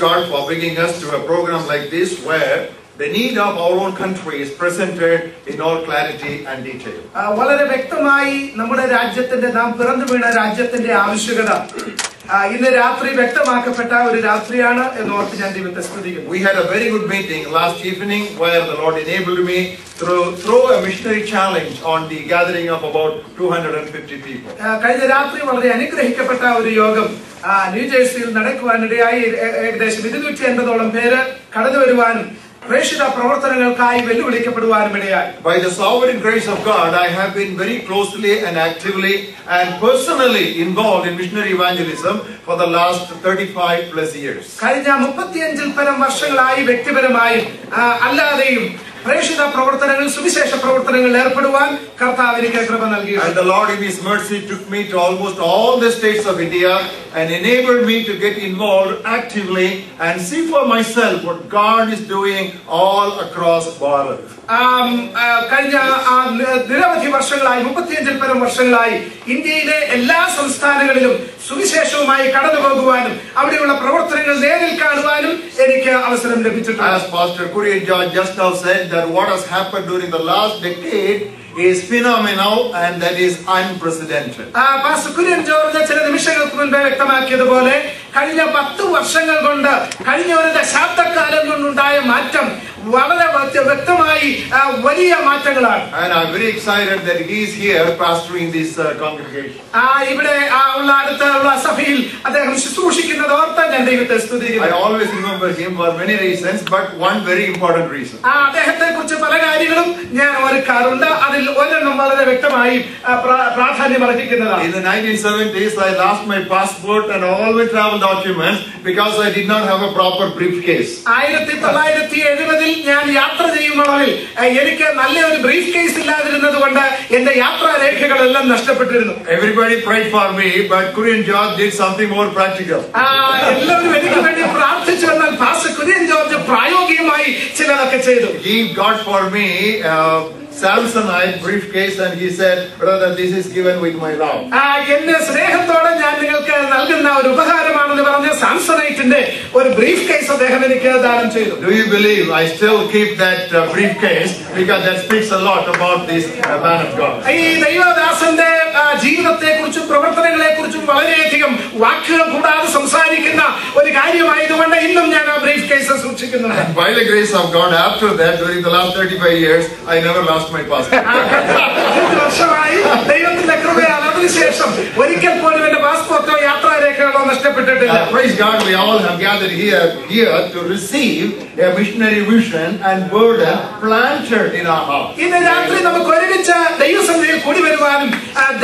God for bringing us to a program like this where the need of our own country is presented in all clarity and detail. വളരെ വ്യക്തമായി നമ്മുടെ രാജ്യത്തിന്റെ നാം പിറന്നു വീണ രാജ്യത്തിന്റെ ആവശ്യകത ഇന്ന് രാത്രി വ്യക്തമാക്കപ്പെട്ട ഒരു രാത്രിയാണ് എന്ന് ഓർത്ത് ഞാൻ ദൈവത്തെ സ്തുതിക്കുന്നു. We had a very good meeting last evening where the Lord enabled me through a missionary challenge on the gathering of about 250 people. കഴിഞ്ഞ രാത്രി വളരെ അനുഗ്രഹിക്കപ്പെട്ട ഒരു യോഗം ന്യൂജേഴ്സിയിൽ നടക്കുവാനിടയായി. ഏകദേശം 280ഓളം പേര് കടന്നു വരുവാനും പ്രേക്ഷിത പ്രവർത്തനങ്ങൾക്കായി വെല്ലുവിളിക്കപ്പെടുവാനും ഇടയായി. By the sovereign grace of God, I have been very closely and actively and personally involved in missionary evangelism for the last 35 plus years. കഴിഞ്ഞ 35 പരം വർഷങ്ങളായി വ്യക്തിപരമായും അല്ലാതെയും പ്രേക്ഷിത പ്രവർത്തനങ്ങൾ സുവിശേഷ പ്രവർത്തനങ്ങളിൽ ഏർപ്പെടുവാൻ കർത്താവ് എനിക്ക് കൃപ നൽകി. And the Lord in His mercy took me to almost all the states of India and enabled me to get involved actively and see for myself what God is doing all across Bharat. കഴിഞ്ഞ നിരവധി വർഷങ്ങളായി 35 പരം വർഷങ്ങളായി ഇന്ത്യയിലെ എല്ലാ സംസ്ഥാനങ്ങളിലും സുവിശേഷവുമായി കടന്നു പോകുവാനും അവിടെയുള്ള പ്രവർത്തനങ്ങൾ നേരിൽ കാണുവാനും എനിക്ക് അവസരം ലഭിച്ചിട്ടുണ്ട്. As Pastor Kurian George just now said, that what has happened during the last decade is phenomenal and that is unprecedented. Pastor Kurian George ചില നിമിഷങ്ങൾക്ക് മുൻപേ വ്യക്തമാക്കിയതുപോലെ കഴിഞ്ഞ 10 വർഷങ്ങൾ കൊണ്ട് കഴിഞ്ഞ ഒരു ദശാബ്ദക്കാലം കൊണ്ടുണ്ടായ മാറ്റം വളരെ വ്യക്തമായി വലിയ മാറ്റങ്ങളാണ്. And I'm very excited that he is here pastoring this congregation. ഇവിടെ ഉള്ള അടുത്തുള്ള സഭയിൽ അദ്ദേഹം ശുശ്രൂഷിക്കുന്നത് ഓർത്ത് ഞാൻ ദൈവത്തെ സ്തുതിക്കുന്നു. I always remember him for many reasons, but one very important reason. അദ്ദേഹത്തെ കുറിച്ച് പല കാര്യങ്ങളും ഞാൻ ഓർക്കാറുണ്ട്. അതിൽ ഒരെണ്ണം വളരെ വ്യക്തമായി പ്രാധാന്യം അർഹിക്കുന്നതാണ്. In the 1970s, I lost my passport and all my travel documents because I did not have a proper briefcase. 1970 ഞാൻ യാത്ര ചെയ്യുന്നവരിൽ എനിക്ക് നല്ലൊരു ബ്രീഫ് കേസ് ഇല്ലാതിരുന്നത് കൊണ്ട് എന്റെ യാത്രാ രേഖകളെല്ലാം നഷ്ടപ്പെട്ടിരുന്നു. Everybody prayed for me, but Kurian George did something more practical. എല്ലാവരും എനിക്ക് വേണ്ടി പ്രാർത്ഥിച്ചു. എന്നാൽ പാസ്റ്റർ കുര്യൻ ജോർജ് പ്രായോഗികമായി ചിലതൊക്കെ ചെയ്തു. He got for me Samsonite briefcase and he said, brother, this is given with my love. എന്നെ സ്നേഹത്തോടെ ഞാൻ നിങ്ങൾക്ക് നൽകുന്ന ഒരു ഉപഹാരമാണെന്ന് പറഞ്ഞ സാംസണൈറ്റിന്റെ ഒരു ബ്രീഫ് കേസ് അദ്ദേഹം എനിക്ക് ദാനം ചെയ്തു. Do you believe I still keep that briefcase because that speaks a lot about this man of God. ഈ ദൈവദാസന്റെ ജീവിതത്തെ കുറിച്ചും പ്രവർത്തനങ്ങളെ കുറിച്ചും വളരെയധികം വാക്കുകൾ കൂടാതെ സംസാരിക്കുന്ന ഒരു കാര്യമായതുകൊണ്ട് ഇന്നും ഞാൻ ആ ബ്രീഫ് കേസ് സൂക്ഷിക്കുന്നുണ്ട്. By the grace of God, after that, during the last 35 years, I never lost my passport. വർഷമായി ദൈവത്തിന്റെ കൃപയാൽ അതിനുശേഷം ഒരിക്കൽ പോലും എന്റെ പാസ്പോർട്ടോ യാത്രാ രേഖകളോ നഷ്ടപ്പെട്ടിട്ടില്ല. Praise God, we all have gathered here to receive a missionary vision and burden planted in our heart. ഇന്ന് രാത്രി നമുക്ക് ഒരുമിച്ച് ദൈവസന്നിധിയിൽ കൂടി വരുവാനും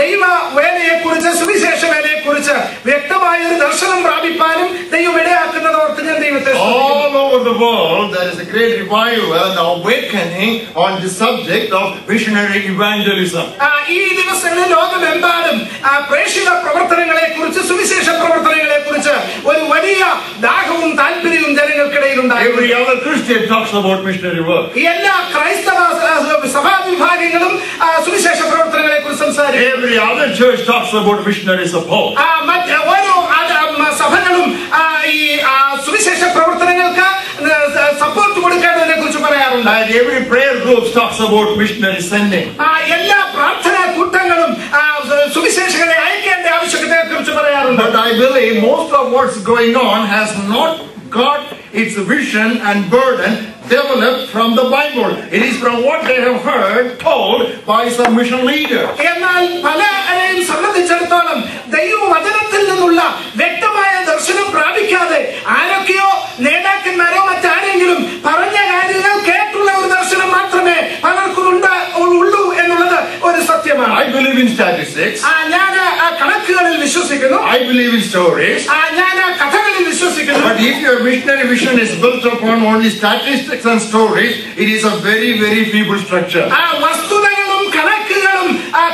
ദൈവ വേലയെ കുറിച്ച് സുവിശേഷ വേലയെ കുറിച്ച് വ്യക്തമായ ഒരു ദർശനം പ്രാപിപ്പാനും ദൈവം ഇടയാക്കുന്നത് ഓർത്ത് ഞാൻ ദൈവത്തെ all over the world there is a great revival and awakening on the subject of missionary evangelism. ഈ ദിവസങ്ങളിൽ ലോകമെമ്പാടും പ്രേക്ഷിത പ്രവർത്തനങ്ങളെ കുറിച്ച് സുവിശേഷ പ്രവർത്തനങ്ങളെ കുറിച്ച് ഒരു വലിയ ദാഹവും താല്പര്യവും ജനങ്ങൾക്കിടയിൽ ഉണ്ടായി. Every other Christian talks about missionary work. എല്ലാ ക്രൈസ്തവ സഭാ വിഭാഗങ്ങളും സുവിശേഷ പ്രവർത്തനങ്ങളെ കുറിച്ച് സംസാരിക്കും. Every other church talks about missionary support. ഓരോ സഭകളും ഈ സുവിശേഷ പ്രവർത്തനങ്ങൾക്ക് സപ്പോർട്ട് കൊടുക്കേണ്ടതിനെ കുറിച്ച് പറയാറുണ്ട്. And every prayer group talks about missionary sending. എല്ലാ പ്രാർത്ഥനാ കൂട്ടങ്ങളും സുവിശേഷകരെ അയക്കേണ്ട ആവശ്യകതയെ കുറിച്ച് പറയാറുണ്ട്. But I believe most of what's going on has not got its vision and burden developed from the Bible. It is from what they have heard told by some mission leaders. എന്നാൽ പലരെയും സംബന്ധിച്ചിടത്തോളം ദൈവവചനത്തിൽ നിന്നുള്ള വ്യക്തമായ ദർശനം പ്രാപിക്കാതെ ആരൊക്കെയോ നേതാക്കന്മാരോ മറ്റാരെങ്കിലും പറഞ്ഞ കാര്യങ്ങൾ കേട്ടുള്ള ഒരു ദർശനം മാത്രമേ പലർക്കും ഉള്ളൂ എന്നുള്ളത് ഒരു സത്യമാണ്. I believe in statistics. ഞാൻ കണക്കുകളിൽ വിശ്വസിക്കുന്നു. I believe in stories. ഞാൻ കഥകളിൽ വിശ്വസിക്കുന്നു. But if your missionary vision is built upon only statistics and stories, it is a very, very feeble structure. വസ്തുതകളും കണക്കുകളും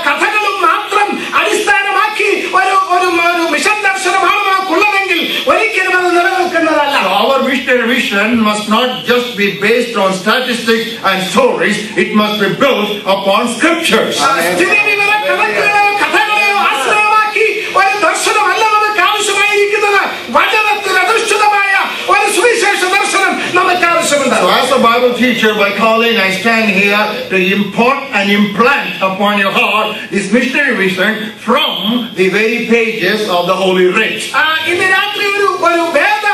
കഥകളും മാത്രം അടിസ്ഥാനമാക്കി ഒരു മിഷൻ ദർശനമാണ് നമുക്കുള്ളതെങ്കിൽ ഒരിക്കലും അത് നിലനിൽക്കുന്നതല്ല. Our missionary vision must not just be based on statistics and stories, it must be built upon scriptures. സ്ഥിതിവിവര കണക്കുകളെയോ കഥകളെയോ ആശ്രയമാക്കി ഒരു ദർശനമല്ല നമുക്ക് ആവശ്യമായിരിക്കുന്നത്. വചനത്തിൽ അധിഷ്ഠിതമായ ഒരു by calling, I stand here to import and implant upon your heart this missionary vision from the very pages of the Holy Writ. ഇന്ന് രാത്രി ഒരു വേദ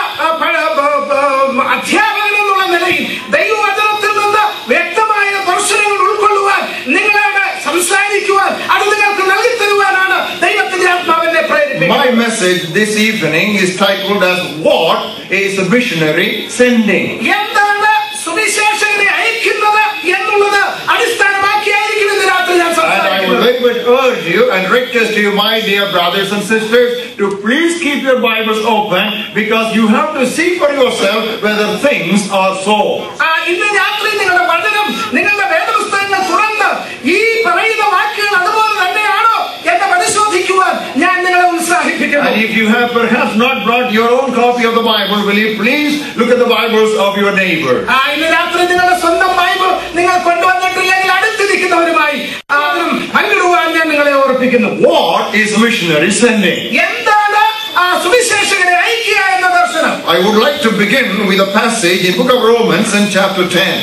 അധ്യാപകൻ എന്നുള്ള നിലയിൽ ദൈവവചനത്തിൽ നിന്ന് വ്യക്തമായ ദർശനങ്ങൾ ഉൾക്കൊള്ളുവാൻ, നിങ്ങളോട് സംസാരിക്കുവാൻ, അത് നിങ്ങൾക്ക് നൽകി തരുവാനാണ് ദൈവത്തിന്റെ ആത്മാവിനെ പ്രേരിപ്പിക്കുന്നത്. My message this evening is titled as What is a Missionary Sending? എന്താണ് സുവിശേഷകരെ അയക്കുന്നത് എന്നുള്ളത് അടിസ്ഥാനമാക്കിയായിരിക്കും ഇന്ന് രാത്രി ഞാൻ And I would very much urge you and request you, my dear brothers and sisters, to please keep your Bibles open, because you have to see for yourself whether things are so. ഇന്ന് രാത്രി നിങ്ങളുടെ വചനം, നിങ്ങളുടെ വേദപുസ്തകങ്ങൾ തുറന്ന് ഈ പറയുന്ന വാക്കുകൾ അതുപോലെ തന്നെയാണോ എന്ന് പരിശോധിക്കുവാൻ ഞാൻ നിങ്ങളെ ഉത്സാഹിപ്പിക്കുന്നു. And if you have perhaps not brought your own copy of the Bible, will you please look at the Bibles of your neighbor? ഇന്ന് രാത്രി നിങ്ങളുടെ സ്വന്തം ബൈബിൾ നിങ്ങൾ കൊണ്ടുവന്നിട്ടില്ലെങ്കിൽ അടുത്തിരിക്കുന്നവരുമായി പങ്കിടുവാൻ ഞാൻ നിങ്ങളെ ഓർപ്പിക്കുന്നു. What is missionary sending? എന്താണ് സുവിശേഷകരെ അയക്കുക എന്ന ദർശനം? I would like to begin with a passage in book of Romans in chapter 10.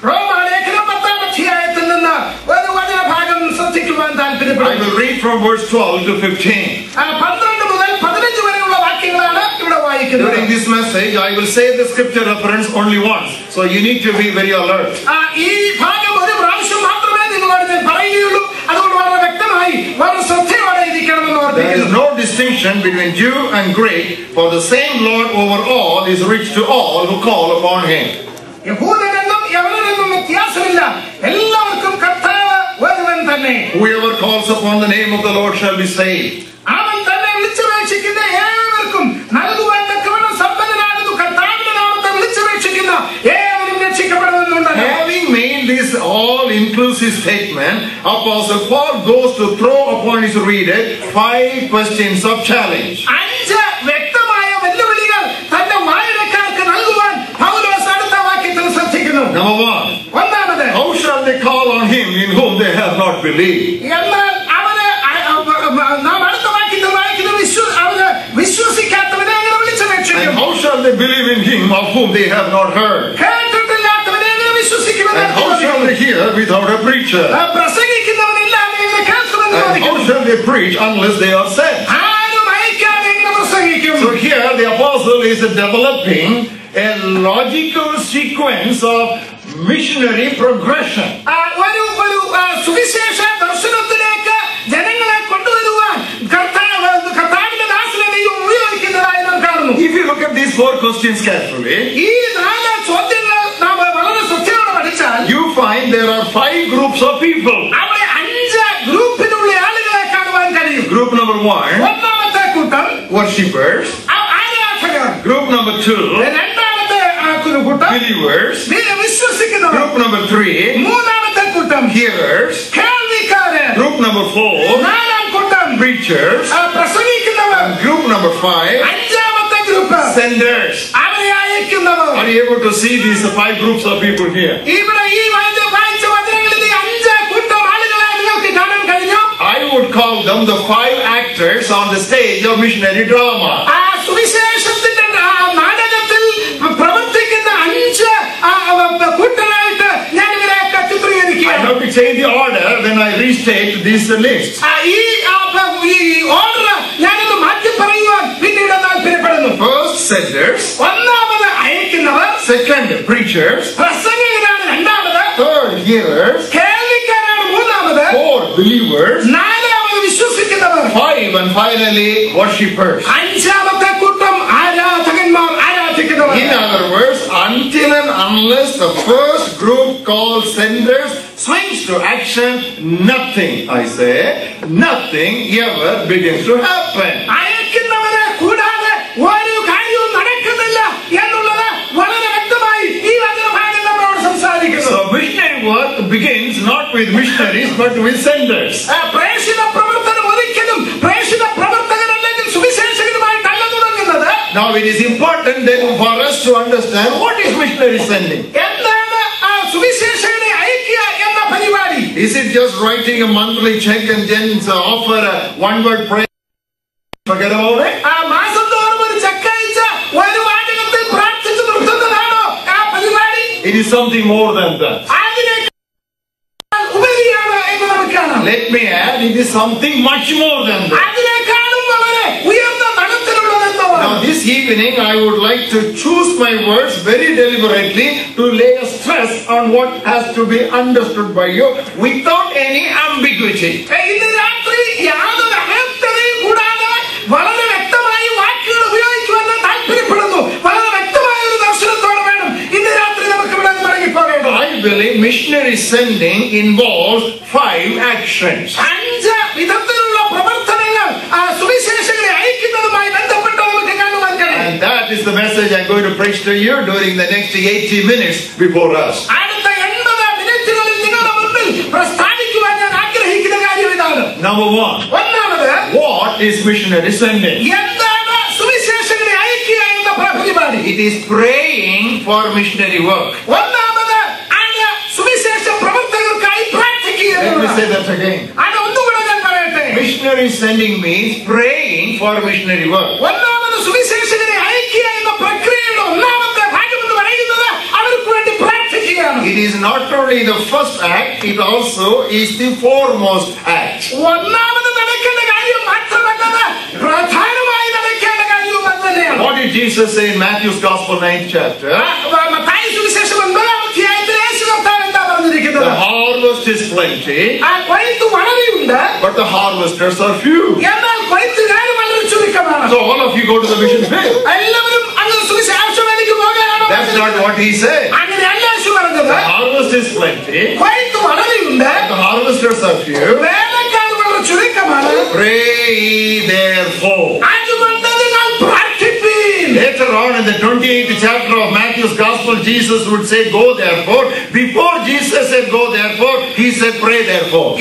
റോമാലേഖനം 10-ാം അധ്യായത്തിൽ നിന്ന് ഒരു വചനഭാഗം ശ്രദ്ധിക്കുവാൻ താല്പര്യപ്പെടുന്നു. I will read from verse 12 to 15. 12 മുതൽ 15 വരെയുള്ള വാക്യങ്ങളാണ് ഇവിടെ വായിക്കുന്നത്. During this message, I will say the scripture reference only once, so you need to be very alert. ഈ ഭാഗം ഒരു പ്രാവശ്യം മാത്രമേ നിങ്ങളോട് ഞാൻ പറയുകയുള്ളൂ. അതുകൊണ്ട് വളരെ വ്യക്തമായി, വളരെ ശ്രദ്ധയോടെ ഇരിക്കണമെന്ന് There is ഓർമ്മിപ്പിക്കുന്നു. no distinction between Jew and Greek, for the same Lord over all is rich to all who call upon him. യഹൂദനെന്നും യവനനെന്നും വ്യത്യാസമില്ല, എല്ലാവർക്കും കർത്താവ് ഒരുവൻ തന്നെ. Whoever calls upon the name of the Lord shall be saved. അവൻ തന്നെ വിളിച്ചപേക്ഷിക്കുന്ന ഏവർക്കും നൽകുവാൻ തക്കവണ്ണം സമ്പന്നനാകുന്നു. കർത്താവിന്റെ നാമത്തെ വിളിച്ചപേക്ഷിക്കുന്ന ഏവരും രക്ഷിക്കപ്പെടുമെന്നുണ്ട്. Having made this all-inclusive statement, Apostle Paul goes to throw upon his reader 5 questions of challenge. 5 വ്യക്തമായ വെല്ലുവിളികൾ തന്റെ വായനക്കാർക്ക് നൽകുവാൻ പൗലോസ് അടുത്ത വാക്യത്തിൽ ശ്രദ്ധിക്കുന്നു. Number 1. ഒന്നാമത്, How shall they call on him in whom they have not believed? എന്നാൽ അവന് നാം അടുത്ത വാക്യത്തിൽ വായിക്കുന്ന അവന് വിശ്വസിക്കാത്തവനെ എങ്ങനെ വിളിച്ചപേക്ഷിക്കും? And how shall they believe in him of whom they have not heard? കേട്ടിട്ടില്ലാത്തവനെ എങ്ങനെ വിശ്വസിക്കുമെന്ന് And how shall they hear without a preacher? പ്രസംഗിക്കുന്നവനില്ലാതെ എങ്ങനെ കേൾക്കുമെന്ന് And how shall they preach unless they are sent? ആരും അയക്കാതെ എങ്ങനെ പ്രസംഗിക്കും? So here the apostle is developing a logical sequence of missionary progression. ഒരു സുവിശേഷ ദർശനത്തിലേക്ക് ജനങ്ങളെ കൊണ്ടുവരുവാൻ കർത്താവിന്റെ ദാസനെ ദൈവം ഉപയോഗിക്കുന്നതായി നാം കാണുന്നു. If you look at these 4 questions carefully, ഈ 4 ചോദ്യങ്ങൾ നാം വളരെ ശ്രദ്ധയോടെ പഠിച്ചാൽ you find there are 5 groups of people. അവിടെ 5 ഗ്രൂപ്പിലുള്ള ആളുകളെ കാണുവാൻ കഴിയും. Group number 1, ഒന്നാമത്തെ കൂട്ടം worshippers. ആരാധകർ. Group number 2, രണ്ടാമത്തെ കൂട്ടം believers. വിശ്വസിക്കുന്നവർ. Group number 3, മൂന്നാമത്തെ കൂട്ടം hearers. കേൾവിക്കാരൻ. Group number 4, നാലാം കൂട്ടം preachers. പ്രസംഗിക്കുന്നവർ. And group number 5, അഞ്ചാമത്തെ ഗ്രൂപ്പ് senders. അവരെ അയക്കുന്നവർ. Are you able to see these 5 groups of people here? ഇവിടെ ഈ വായിച്ച വചനങ്ങളിൽ ഈ 5 കൂട്ടം ആളുകളെ നിങ്ങൾക്ക് കാണാൻ കഴിഞ്ഞു. I would call them the 5 actors on the stage of missionary drama. സുവിശേഷത്തിന്റെ നാടകത്തിൽ പ്രവർത്തിക്കുന്ന 5 കൂട്ടരായിട്ട് ഞാൻ ഇവരെ ചിത്രീകരിക്കുക. I have to change the order when I restate this list. ഈ ഓർഡർ ഞാനൊന്ന് മാറ്റി പറയുവാൻ പിന്നീട് താല്പര്യപ്പെടുന്നു. First, senders. ഒന്നാമത് അയക്കുന്നവർ. Second, preachers. പ്രസംഗകരാണ് രണ്ടാമത്. Third, hearers. കേൾവിക്കാരാണ് മൂന്നാമത്. 4, believers. നാലാമത് വിശ്വസിക്കുന്നവർ. 5, and finally, worshippers. അഞ്ചാമത്തെ കൂട്ടം ആരാധകന്മാർ, ആരാധിക്കുന്നവർ. In other words, until and unless the first group called senders swings to action, nothing, I say, nothing ever begins to happen. അയക്കുന്നവരെ കൂടാതെ ഒരു കാര്യവും നടക്കുന്നില്ല എന്നുള്ളത് വളരെ വ്യക്തമായി ഈ വചനഭാഗം നമ്മളോട് സംസാരിക്കുന്നു. So missionary work begins not with missionaries but with senders. പ്രേഷിത പ്രവർത്തനം ഒരിക്കലും പ്രേഷിത പ്രവർത്തകരല്ലെങ്കിൽ സുവിശേഷകരുമായിട്ടല്ല തുടങ്ങുന്നത്. Now it is important then for us to understand what is missionary sending. എന്താണ് സുവിശേഷകരെ അയക്കുക എന്ന പരിപാടി? Is it just writing a monthly check and then offer a one-word prayer? Forget about it. മാസം തോറും ഒരു ചെക്ക് അയച്ച് ഒരു വാചകത്തിൽ പ്രാർത്ഥിച്ചു നിർത്തുന്നതാണോ ആ പരിപാടി? It It is something more than that. Let me add, it is something much more than that. Now this evening I would like to choose my words very deliberately to lay a stress on what has to be understood by you without any ambiguity. I believe missionary sending involves 5 actions. And that is the message I'm going to preach to you during the next 80 minutes before us. Number 1. What is missionary sending? It is praying for missionary work. Let me say that again. Missionary sending means praying for missionary work. It is not only the first act, it also is the foremost act. What did Jesus say in Matthew's Gospel 9th chapter? The harvest is plenty, but the harvesters are few. So all of you go to the mission field. That's not what he said. The harvest is plenty, but the harvesters are few. Pray therefore. Later on in the 28th chapter of Matthew's Gospel, Jesus would say, go therefore. Before Jesus said go therefore, he said pray therefore.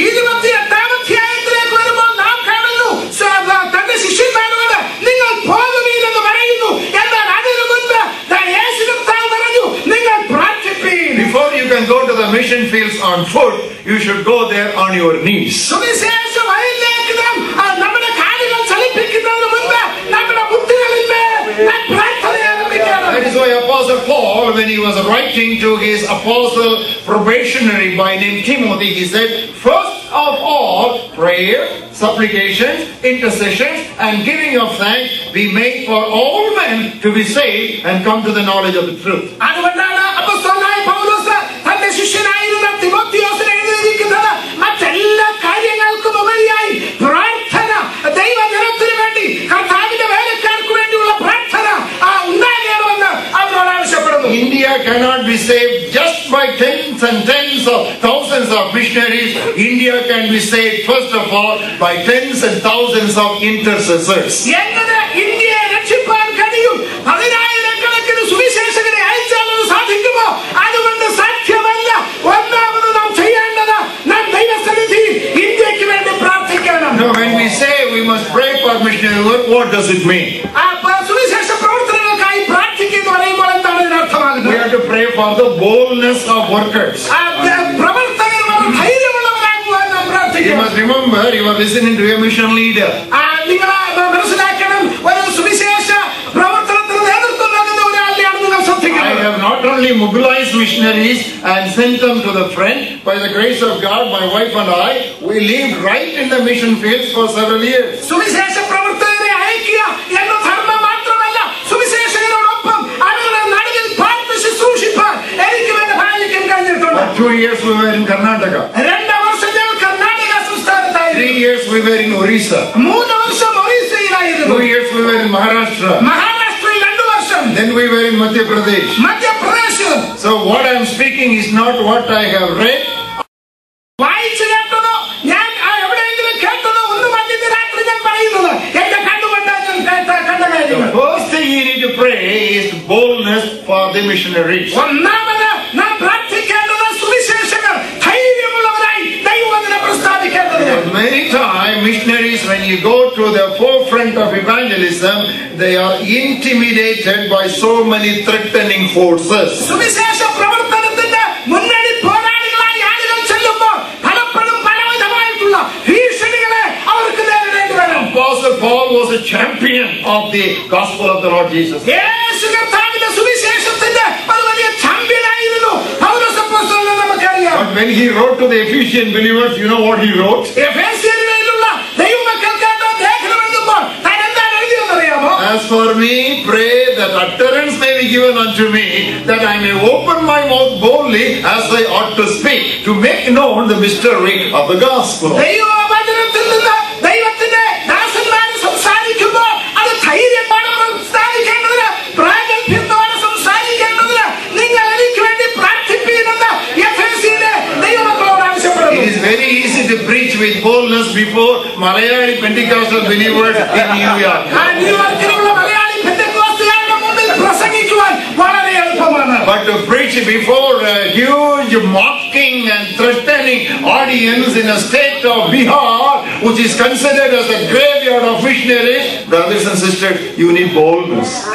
Before you can go to the mission fields on foot, you should go there on your knees. That is why Apostle Paul, when he was writing to his apostle probationary by name Timothy, he said, first of all, prayer, supplications, intercessions, and giving of thanks be made for all men to be saved and come to the knowledge of the truth. India cannot be saved just by tens and tens of thousands of missionaries. India can be saved first of all by tens and thousands of intercessors. Now when we say we must pray for missionary work, what does it mean? We have to pray for the boldness of workers. You must remember, you are listening to a mission leader. I have not only mobilized missionaries and sent them to the front. By the grace of God, my wife and I, we lived right in the mission fields for several years. 2 years we were in Karnataka. 3 years we were in Orissa. 2 years we were in Maharashtra. Then we were in Madhya Pradesh. So what I am speaking is not what I have read. The first thing you need to pray is boldness for the missionaries. Many times missionaries, when you go to the forefront of evangelism, they are intimidated by so many threatening forces. Apostle Paul was a champion of the gospel of the Lord Jesus. when he wrote to the Ephesian believers, you know what he wrote? As for me, pray that utterance may be given unto me, that I may open my mouth boldly as I ought to speak, to make known the mystery of the gospel. It is very easy to preach with boldness before Malayali Pentecostal believers in New York. But to preach before a huge mocking and threatening audience in a state of Bihar, which is considered as a graveyard of missionaries, brothers and sisters, you need boldness.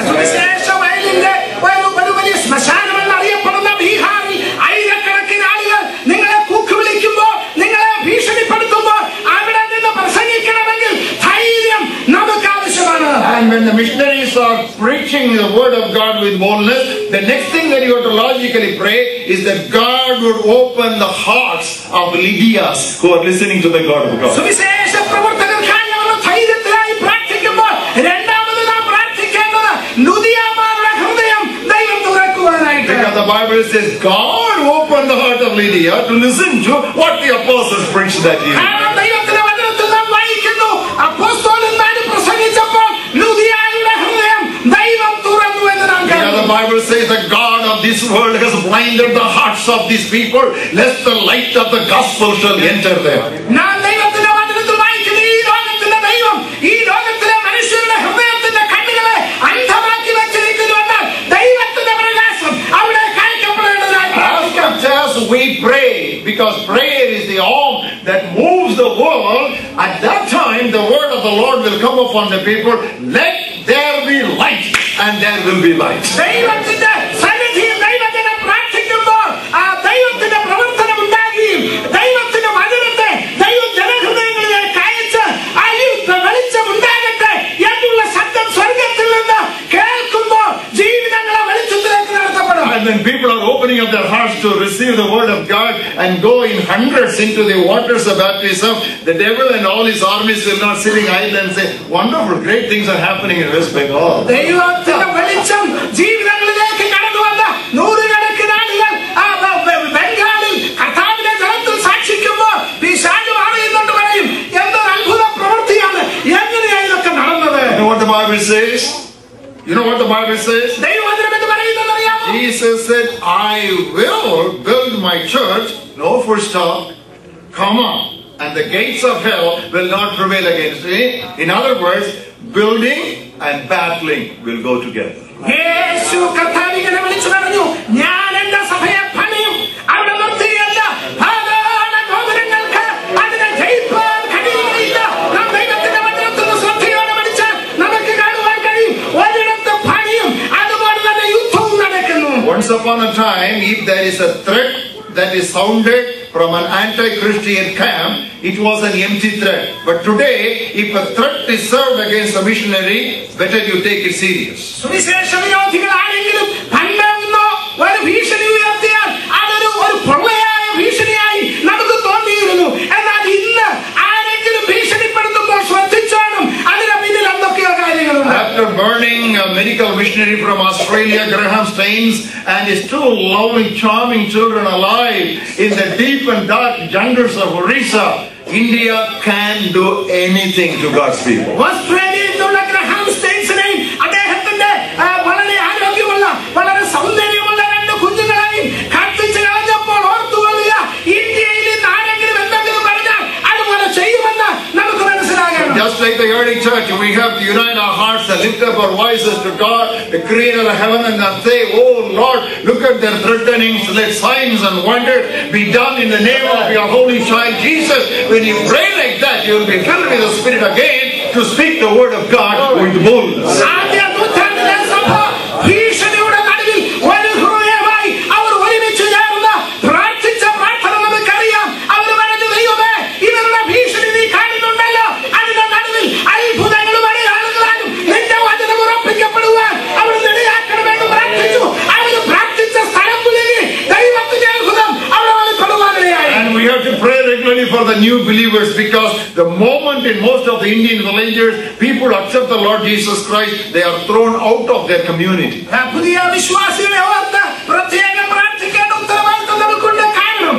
And when the missionaries are preaching the word of God with boldness, the next thing that you have to logically pray is that God would open the hearts of Lydias who are listening to the God of God. Because the Bible says God opened the heart of Lydia to listen to what the apostles preached that evening. The Bible says the God of this world has blinded the hearts of these people, lest the light of the gospel shall enter them. As we pray, because prayer is the arm that moves the world, at that time the word of the Lord will come upon the people. Let there be light, and there will be light. And then people are opening up their hearts to receive the word of God and go in hundreds into the waters of baptism. The devil and all his armies will not sitting idle and say, wonderful, great things are happening in West Bengal. You know what the Bible says? You know what the Bible says? Jesus said, I will build my church, no full stop, comma, and the gates of hell will not prevail against it. In other words, building and battling will go together. Once upon a time, if there is a threat that is sounded from an anti-Christian camp, it was an empty threat. But today, if a threat is served against a missionary, better you take it serious. After burning a medical missionary from Australia, Graham Staines, and his two lovely, charming children alive in the deep and dark jungles of Orissa, India can do anything to God's people. Just like the early church, we have to unite our hearts and lift up our voices to God, the creator of heaven and earth, say, oh Lord, look at their threatenings, let signs and wonders be done in the name of your holy child Jesus. When you pray like that, you will be filled with the Spirit again to speak the word of God with boldness. new believers, because the moment in most of the Indian villages people accept the Lord Jesus Christ, they are thrown out of their community. പുതിയ വിശ്വാസികളെ ഓർത്ത് പ്രത്യേകം പ്രാർത്ഥിക്കേണ്ട ഉത്തരവാദിത്വം നമുക്കുണ്ട്. കാരണം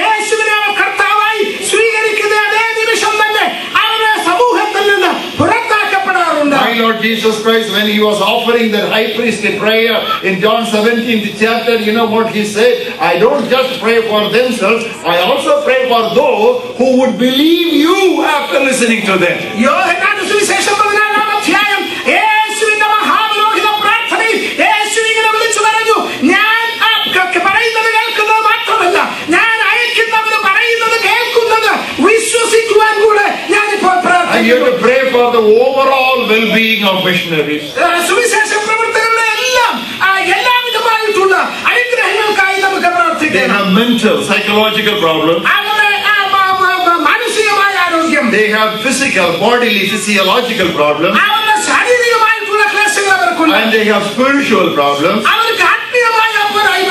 യേശുവിനെ കർത്താവായി സ്വീകരിക്കുന്ന അതേ നിമിഷം തന്നെ അവരുടെ സമൂഹത്തിൽ നിന്ന് പുറത്താക്കപ്പെടാറുണ്ട്. My Lord Jesus Christ, when he was offering that high priestly prayer in John 17th chapter, you know what he said? I don't just pray for themselves, I also pray for those who would believe you after listening to them. യോഹന്നാന്റെ സുവിശേഷം 14-ാം അധ്യായം യേശുവിന്റെ മഹാപുരോഹിത പ്രാർത്ഥനയിൽ യേശു ഇങ്ങനെ വിളിച്ചു പറഞ്ഞു, ഞാൻ പറയുന്നത് കേൾക്കുന്നത് മാത്രമല്ല, ഞാൻ അയക്കുന്നവന് പറയുന്നത് കേൾക്കുന്നത് വിശ്വസിക്കുവാൻ കൂടെ ഞാനിപ്പോൾ പ്രാർത്ഥിക്കുന്നു. And you have to pray for the overall well-being of missionaries. സുവിശേഷ പ്രവർത്തകരുടെ എല്ലാം എല്ലാവിധമായിട്ടുള്ള അനുഗ്രഹങ്ങൾക്കായി നമുക്ക് പ്രാർത്ഥിക്കാം. They have mental, psychological problems. മാനസികമായ ആരോഗ്യം. They have physical, bodily, physiological problems. അവരുടെ ശാരീരികമായിട്ടുള്ള ക്ലേശങ്ങൾ അവർക്കുണ്ട്. And they have spiritual problems. അവർക്ക് ആത്മീയമായ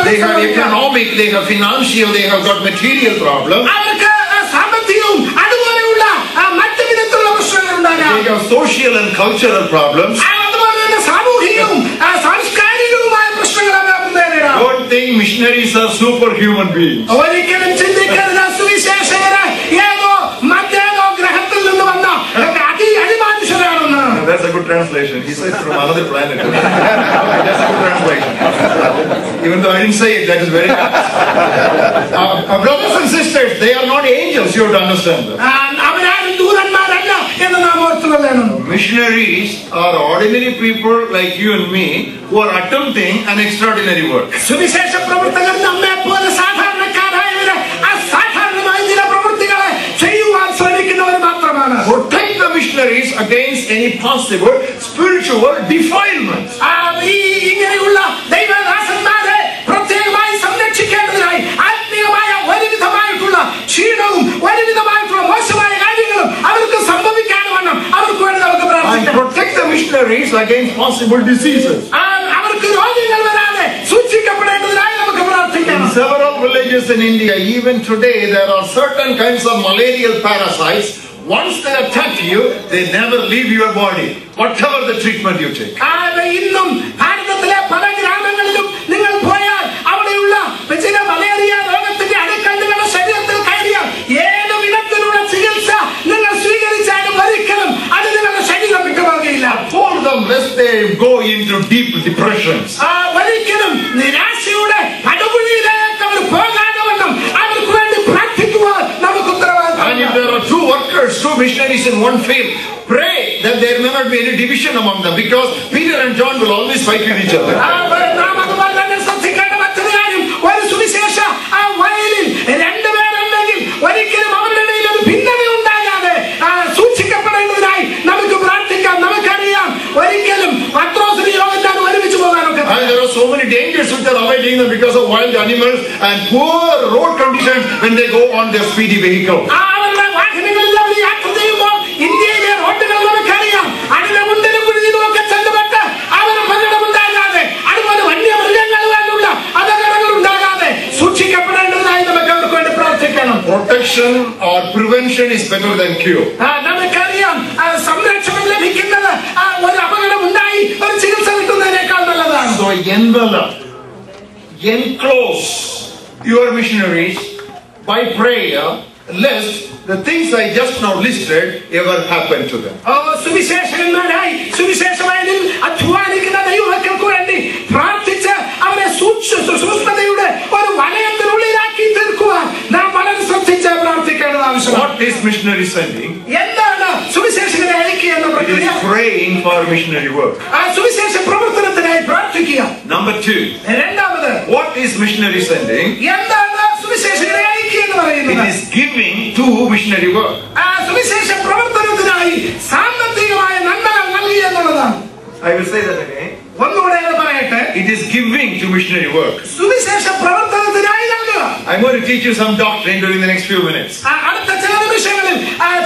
They have economic, they have financial, they have got material problems. അവർക്ക് സാമ്പത്തികവും അതുപോലെയുള്ള മറ്റു വിധത്തിലുള്ള പ്രശ്നങ്ങൾ ഉണ്ടാകാം. They have social and cultural problems. അതുപോലെ തന്നെ സാമൂഹികവും സാംസ്കാരികവുമായ പ്രശ്നങ്ങൾ അവർ നേരിടാം. Don't think missionaries are superhuman beings. ഒരിക്കലും ചിന്തിക്കരുത് സുവിശേഷകര് ഏതോ മറ്റേതോ ഗ്രഹത്തിൽ നിന്ന് വന്ന അതിമാനുഷരാണെന്ന്. That's a good translation. He said from another planet. That's a good translation. Even though I didn't say it, that is very brothers and sisters, they are not angels, you have to understand that. അവരാരും ദൂതന്മാരല്ല എന്ന് നാം ഓർത്തുകൊള്ളണം. Missionaries are ordinary people like you and me who are attempting an extraordinary work. സുവിശേഷ പ്രവർത്തകർ നമ്മെ പോലെ സാധാരണക്കാരായവര് അസാധാരണമായ ചില പ്രവൃത്തികളെ ചെയ്യുവാൻ ശ്രമിക്കുന്നവർ മാത്രമാണ്. Protect the missionaries against any possible spiritual defilements. ഇങ്ങനെയുള്ള ദൈവദാസന്മാരെ പ്രത്യേകമായി സംരക്ഷിക്കേണ്ടതിനായി ആത്മീയമായ ഒരുവിധമായിട്ടുള്ള ക്ഷീണവും ഒരുവിധമായിട്ടുള്ള മോശമായ കാര്യങ്ങളും അവർക്ക് സംഭവിക്കാതെ വണ്ണം അവർക്ക് വേണ്ടി നമുക്ക് പ്രാർത്ഥിക്കാം. Protect the missionaries against possible diseases. അവർക്ക് രോഗങ്ങൾ വരാതെ സൂക്ഷിക്കപ്പെടേണ്ടതിനായി നമുക്ക് പ്രാർത്ഥിക്കാം. In several villages in India, even today, there are certain kinds of malarial parasites. Once they attack you, they never leave your body, whatever the treatment you take. ഇന്നും ഭാരതത്തിലെ പല ഗ്രാമങ്ങളിലും നിങ്ങൾ പോയാൽ അവിടെയുള്ള ചില മലേറിയ രോഗത്തിന്റെ അണുക്കൾ നിങ്ങളുടെ ശരീരത്തിൽ കയറിയാൽ ഏത് വിധത്തിലുള്ള ചികിത്സ നിങ്ങൾ സ്വീകരിച്ചാലും ഒരിക്കലും അത് നിങ്ങളുടെ ശരീരം വിട്ടുപോകുകയില്ല. For them, lest they go into deep depressions. ഒരിക്കലും നിരാശയുടെ പടുകുഴിയിലേക്ക് അവർ പോകാതെ വണ്ണം അവർക്ക് വേണ്ടി പ്രാർത്ഥിക്കുവാൻ നമുക്ക് ഉത്തരവാദിത്തം. And if there are two workers, two missionaries in one field, pray that there may not be any division among them, because Peter and John will always fight with each other. ഒരു സുവിശേഷ വയലിൽ രണ്ടുപേരുണ്ടെങ്കിൽ ഒരിക്കലും അവരുടെ ഇടയിൽ ഒരു ഭിന്നത ഉണ്ടാകാതെ സൂക്ഷിക്കപ്പെടേണ്ടതിനായി നമുക്ക് പ്രാർത്ഥിക്കാം. നമുക്കറിയാം ഒരിക്കലും പത്രോസിന് യോഹന്നാൻ ഒരുമിച്ച് പോകാനൊക്കെ. And there are so many dangers which are awaiting them because of wild animals and poor road conditions when they go on their speedy vehicle. അവരുടെ വാഹനങ്ങളിൽ അവർ യാത്ര ചെയ്യുമ്പോൾ ഇന്ത്യയിലെ റോഡുകൾ നമുക്കറിയാം അതിന്റെ മുണ്ടിലും കുഴിയിലും ഒക്കെ ചെന്നുപെട്ട് അവർ അപകടമുണ്ടാകാതെ അതുപോലെ വന്യമൃഗങ്ങളുള്ള അപകടങ്ങൾ ഉണ്ടാകാതെ സൂക്ഷിക്കപ്പെടേണ്ടതായി നമുക്ക് അവർക്ക് വേണ്ടി പ്രാർത്ഥിക്കണം. Protection or prevention is better than cure. നമുക്കറിയാം സംരക്ഷണം ലഭിക്കുന്നത് ഒരു അപകടം ഉണ്ടായി ഒരു ചികിത്സ കിട്ടുന്നതിനേക്കാൾ നല്ലതാണ്. So envelop, enclose your missionaries by prayer, lest the things I just now listed ever happen to them. സുവിശേഷകന്മാരായി സുവിശേഷവയലിൽ അധ്വാനിക്കുന്ന ദൈവമക്കൾക്ക് വേണ്ടി പ്രാർത്ഥിച്ച് അവരെ സൂക്ഷ്മതയുടെ ഒരു വലയത്തിനുള്ളിലാക്കി തീർക്കുവാൻ നാം വളരെ ശ്രദ്ധിച്ച് പ്രാർത്ഥിക്കേണ്ടത് ആവശ്യമാണ്. What is missionary sending? എന്താണ് സുവിശേഷകരെ അയക്കുക എന്ന പ്രക്രിയ? It is praying for missionary work. സുവിശേഷ പ്രവർത്തനത്തിനായി പ്രാർത്ഥിക്കുക. Number 2. രണ്ടാമത്, what is missionary sending? എന്താണ് സുവിശേഷകരെ അയക്കുക എന്ന് പറയുന്നത്? It is giving to missionary work. സുവിശേഷ പ്രവർത്തനത്തിനായി സാമ്പത്തികമായ നന്മകൾ നൽകുക എന്നുള്ളതാണ്. I will say that again. ഒന്നുകൂടെ പറയട്ടെ. It is giving to missionary work. സുവിശേഷ പ്രവർത്തനത്തിനായി നൽകുക. I'm going to teach you some doctrine during the next few minutes. അടുത്ത ചില നിമിഷങ്ങളിൽ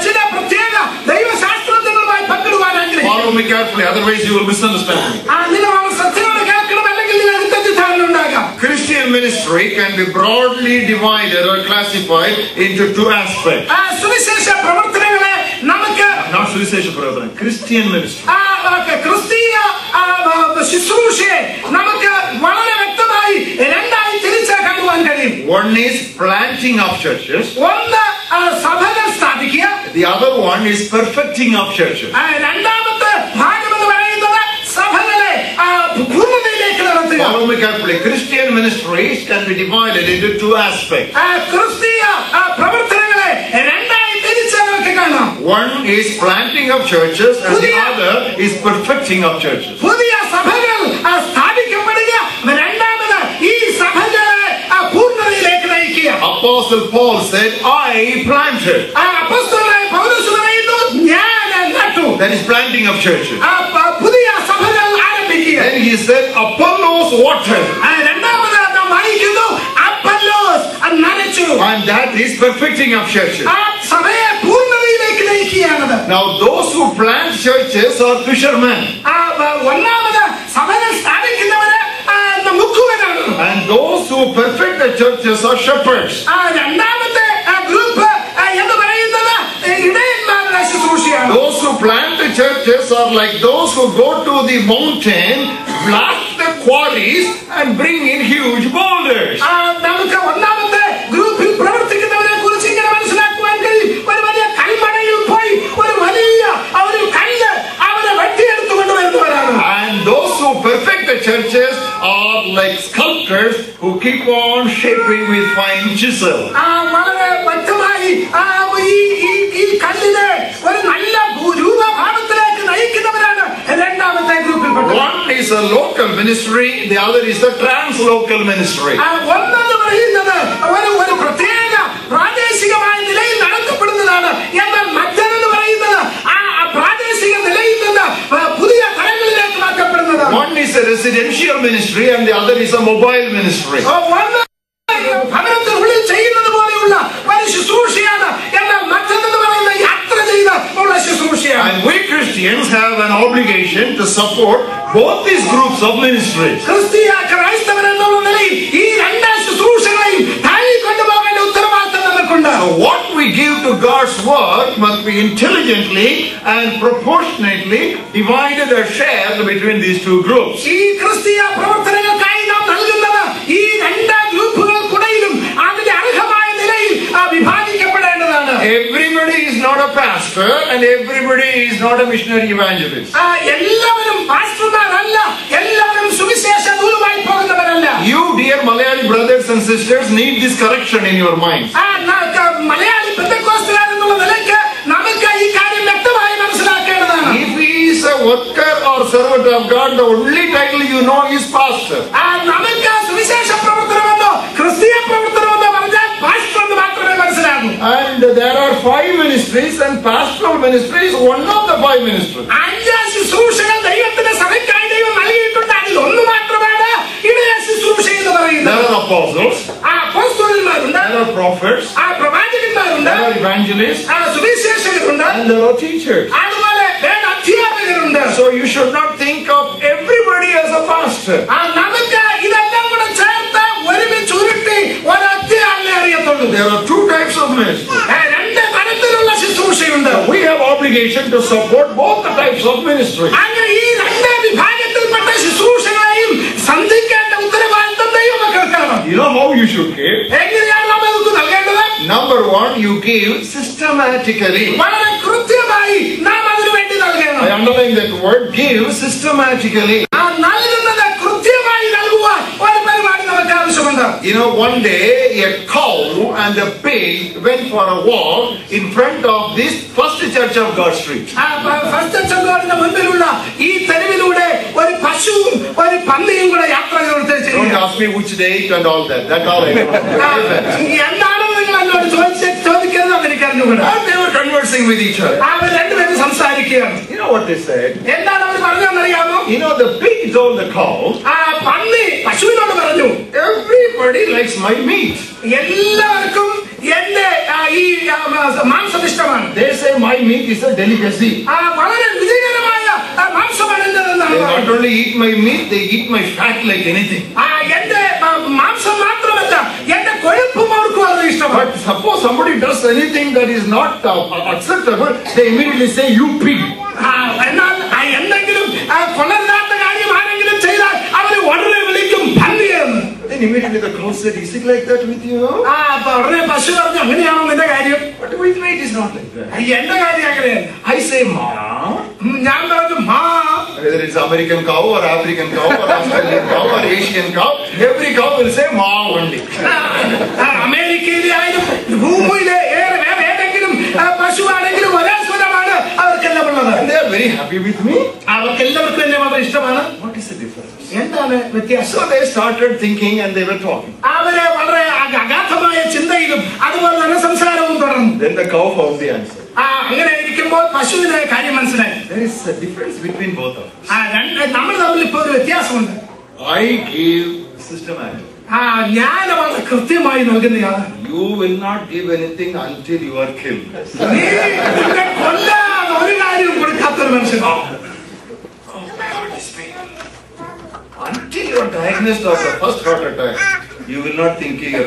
ചില പ്രത്യേക ദൈവശാസ്ത്രങ്ങളുമായി പങ്കിടുവാൻ ആഗ്രഹിക്കുന്നു. Follow me carefully, otherwise you will misunderstand me. നിങ്ങൾ ശ്രദ്ധയോടെ കേൾക്കണം, അല്ലെങ്കിൽ നിങ്ങൾക്ക് തെറ്റിദ്ധാരണ ഉണ്ടാകാം. Christian ministry can be broadly divided or classified into two aspects. സുവിശേഷ പ്രവർത്തനങ്ങളെ നമുക്ക് Not സുവിശേഷ പ്രവർത്തനം, Christian ministry. ക്രിസ്തീയ ശുശ്രൂഷയെ നമുക്ക് വളരെ വ്യക്തമായി രണ്ടായി തിരിച്ച് കാണുവാൻ കഴിയും. One is planting of churches. ഒന്ന് സഭകൾ സ്ഥാപിക്കുക. The other one is perfecting of churches. രണ്ടാമത്തെ ഭാഗം എന്ന് പറയുന്നത് സഭകളെ പൂർണ്ണതയിലേക്ക് നടത്തുക. Follow me carefully. Christian ministries can be divided into two aspects. ക്രിസ്തീയ പ്രവർത്തനങ്ങളെ രണ്ടായി തിരിച്ച് നമുക്ക് കാണാം. One is planting of churches and the other is perfecting of churches. പുതിയ സഭകൾ സ്ഥാപിക്കപ്പെടുക, രണ്ടാമത് ഈ സഭകളെ പൂർണ്ണതയിലേക്ക് നയിക്കുക. Apostle Paul said, I planted. അപ്പോസ്തലനായ പൗലോസ് പറയുന്നു, ഞാൻ നട്ടു. That is planting of churches. പുതിയ സഭകൾ ആരംഭിക്കുക. Then he said, Apollos watered. രണ്ടാമത് നാം വായിക്കുന്നു, അപ്പൊല്ലോസ് നനച്ചു. And that is perfecting of churches. സഭയെ പൂർണ്ണതയിലേക്ക് നയിക്കുകയാണത്. Now those who plant churches are fishermen. ഒന്നാമത് സഭകൾ സ്ഥാപിക്കുന്നവര് മുക്കുവനാണ്. And those who perfect the churches are shepherds. രണ്ടാമത്തെ ഗ്രൂപ്പ് എന്ന് പറയുന്നത് ഇടയന്മാരുടെ ശുശ്രൂഷയാണ്. Those who plant the churches are like those who go to the mountain, blast the quarries and bring in huge boulders. നമുക്ക് ഒന്നാമത്തെ ഗ്രൂപ്പിൽ പ്രവർത്തിക്കുന്നവരെ കുറിച്ച് ഇങ്ങനെ മനസ്സിലാക്കുവാൻ കഴിയും. ഒരു വലിയ കൽമഴയിൽ പോയി ഒരു വലിയ ഒരു കല്ല് അവരെ വെട്ടിയെടുത്തുകൊണ്ട് വരുന്നവരാണ്. And those who perfect the churches are like sculptors who keep on shaping with fine chisel. വളരെ വ്യക്തമായി ഈ കല്ലിനെ ഒരു നല്ല രൂപഭാവത്തിലേക്ക് നയിക്കുന്നവരാണ് രണ്ടാമത്തെ ഗ്രൂപ്പിൽപ്പെട്ടത്. One is a local ministry, the other is the translocal ministry. ഒന്നെന്ന് പറയുന്നത് ഒരു പ്രത്യേക പ്രാദേശികമായ നിലയിൽ നടത്തപ്പെടുന്നതാണ്. എന്നാൽ മറ്റൊന്നെന്ന് പറയുന്നത് ആ പ്രാദേശിക നിലയിൽ നിന്ന് പുതിയ തലങ്ങളിലേക്ക് മാറ്റപ്പെടുന്നതാണ്. One is a residential ministry and the other is a mobile ministry. ഭവനത്തിനുള്ളിൽ ചെയ്യുന്നത് പോലെയുള്ള ഒരു ശുശ്രൂഷയാണ്. എന്നാൽ മറ്റൊന്നെന്ന് പറയുന്നത് യാത്ര ചെയ്ത് ഉള്ള ശുശ്രൂഷയാണ്. And we Christians have an obligation to support both these groups of ministries. ക്രിസ്തീയ ക്രൈസ്തവർ എന്നുള്ള നിലയിൽ ഈ രണ്ട് ശുശ്രൂഷകളെയും താഴെ കൊണ്ടുപോകേണ്ട ഉത്തരവാദിത്തം നമുക്കുണ്ട്. So what we give to God's work must be intelligently and proportionately divided or shared between these two groups. ഈ ക്രിസ്തീയ പ്രവർത്തനങ്ങൾക്കായി നാം നൽകുന്നത് ഈ രണ്ട് ഗ്രൂപ്പുകൾക്കിടയിലും അതിന്റെ അർഹമായ നിലയിൽ വിഭാഗിക്കപ്പെടേണ്ടതാണ്. Everybody is not a pastor and everybody is not a missionary evangelist. എല്ലാവരും പാസ്റ്റർമാരല്ല, എല്ലാവരും സുവിശേഷ ദൂതമായി പോകുന്നവരല്ല. You dear Malayali brothers and sisters need this correction in your mind. Malayali പെന്തക്കോസ്തുകാർ എന്നുള്ള നിലയ്ക്ക് നമുക്ക് ഈ കാര്യം വ്യക്തമായി മനസ്സിലാക്കേണ്ടതാണ്. If he is a worker or servant of God, the only title you know is pastor. നമുക്ക് സുവിശേഷ പ്രവർത്തനമെന്നോ ക്രിസ്തീയ പ്രവർത്തനമെന്നോ പറഞ്ഞാൽ പാസ്റ്റർ എന്ന് മാത്രമേ മനസ്സിലാകൂ. And there are 5 ministries and pastoral ministry is one of the 5 ministries. 5 ശുശ്രൂഷകൾ ദൈവത്തിന്റെ സഭയ്ക്കായി ദൈവം നൽകിയിട്ടുണ്ട്. അതിൽ ഒന്ന് മാത്രമാണ് ഇടയ ശുശ്രൂഷ എന്ന് പറയുന്നത്. There are apostles. അപ്പോസ്തലന്മാരുണ്ട്. There are prophets. പ്രവാചകന്മാരുണ്ട്. There are evangelists. സുവിശേഷകരുണ്ട്. And there are teachers. അതുപോലെ അധ്യാപകരുണ്ട്. So you should not think of everybody as a pastor. നമുക്ക് ഇതെല്ലാം കൂടെ ചേർത്ത് ഒരുമിച്ച് ഉരുട്ടി ഒരൊറ്റയാളെ അറിയത്തുള്ളൂ. There are 2 types of ministry. രണ്ട് തരത്തിലുള്ള ശുശ്രൂഷയുണ്ട്. We have obligation to support both the types of ministry. അങ്ങനെ ഈ രണ്ട് വിഭാഗത്തിൽപ്പെട്ട ശുശ്രൂഷകളെയും സന്ധിക്കേണ്ട ഉത്തരവാദിത്തം ദൈവമക്കൾക്കാണ്. You know how you should give? എങ്ങനെയാണ് നാം ഇത് നൽകേണ്ടത്? Number 1, you give systematically. വളരെ കൃത്യമായി നാം അതിനു വേണ്ടി നൽകണം. I underline that word, give systematically. നൽകുന്നത് കൃത്യമായി നൽകുവാൻ ഒരു പരിപാടി നമുക്ക് ആവശ്യമുണ്ട്. You know, one day a cow and a pig went for a walk in front of this First Church of God Street. First ചർച്ചിന്റെ മുൻപിലുള്ള ഈ തെരുവിലൂടെ ഒരു പശുവും ഒരു പന്നിയും കൂടെ യാത്ര ചെയ്തു. Don't ask me which date and all that. That all I know. എന്താണെന്ന് നിങ്ങൾ എന്നോട് ചോദിക്കുന്നത് എനിക്ക് അറിഞ്ഞുകൂടാ. And they were conversing with each other. അവർ രണ്ടുപേരും സംസാരിക്കുകയാണ്. You know what they said? എന്താണ് അവർ പറഞ്ഞതെന്നറിയാമോ? You know, the pig told the cow, പന്നി പശുവിനോട് പറഞ്ഞു, everybody likes my meat. എല്ലാവർക്കും എന്റെ ഈ മാംസം ഇഷ്ടമാണ്. They say my meat is a delicacy. വളരെ രുചികരമായ മാംസമാണ് എന്തെന്നാണ്. They not only eat my meat, they eat my fat like anything. എന്റെ മാംസം suppose somebody does anything that is not acceptable, they immediately say, "You pig." എന്നാൽ എന്തെങ്കിലും കൊള്ളരുതാത്ത കാര്യം ആരെങ്കിലും ചെയ്താൽ അവര് ഉടനെ വിളിക്കും പന്നിയെന്ന്. Then immediately the cow said, "Is it like that with you?" അപ്പൊ ഉടനെ പശു പറഞ്ഞു, അങ്ങനെയാണോ നിന്റെ കാര്യം? But with me it is not like that. എന്റെ കാര്യം അങ്ങനെയല്ല. I say ma. ഞാൻ പറഞ്ഞു മാ. Whether it's American cow or African cow or Australian cow or Asian cow, every cow will say ma only. അമേരിക്കയിലായാലും ഭൂമിയിലെ വേറെ ഏതെങ്കിലും പശുവാണെങ്കിലും ഒരേ സ്വരമാണ് അവർക്കെല്ലാം ഉള്ളത്. And they are very happy with me. അവർക്കെല്ലാവർക്കും എന്നെ വളരെ ഇഷ്ടമാണ്. What is the difference? എന്താണ് വ്യത്യാസം? So they started thinking and they were talking. അവര് വളരെ അഗാധമായ ചിന്തയിലും അതുപോലെ തന്നെ സംസാരവും തുടർന്നു. Then the cow found the answer. അങ്ങനെ ഇരിക്കുമ്പോൾ പശുവിന് കാര്യം മനസ്സിലായി. There is a difference between both of us. നമ്മൾ തമ്മിൽ ഇപ്പൊ ഒരു വ്യത്യാസമുണ്ട്. I give systematic. ഞാൻ വളരെ കൃത്യമായി നൽകുന്നതാണ്. You will not give anything until you are killed. നീ കൊല്ലാതെ ഒരു കാര്യവും കൊടുക്കാത്തൊരു മനുഷ്യൻ. Until you are diagnosed of the first heart attack, you will not think you're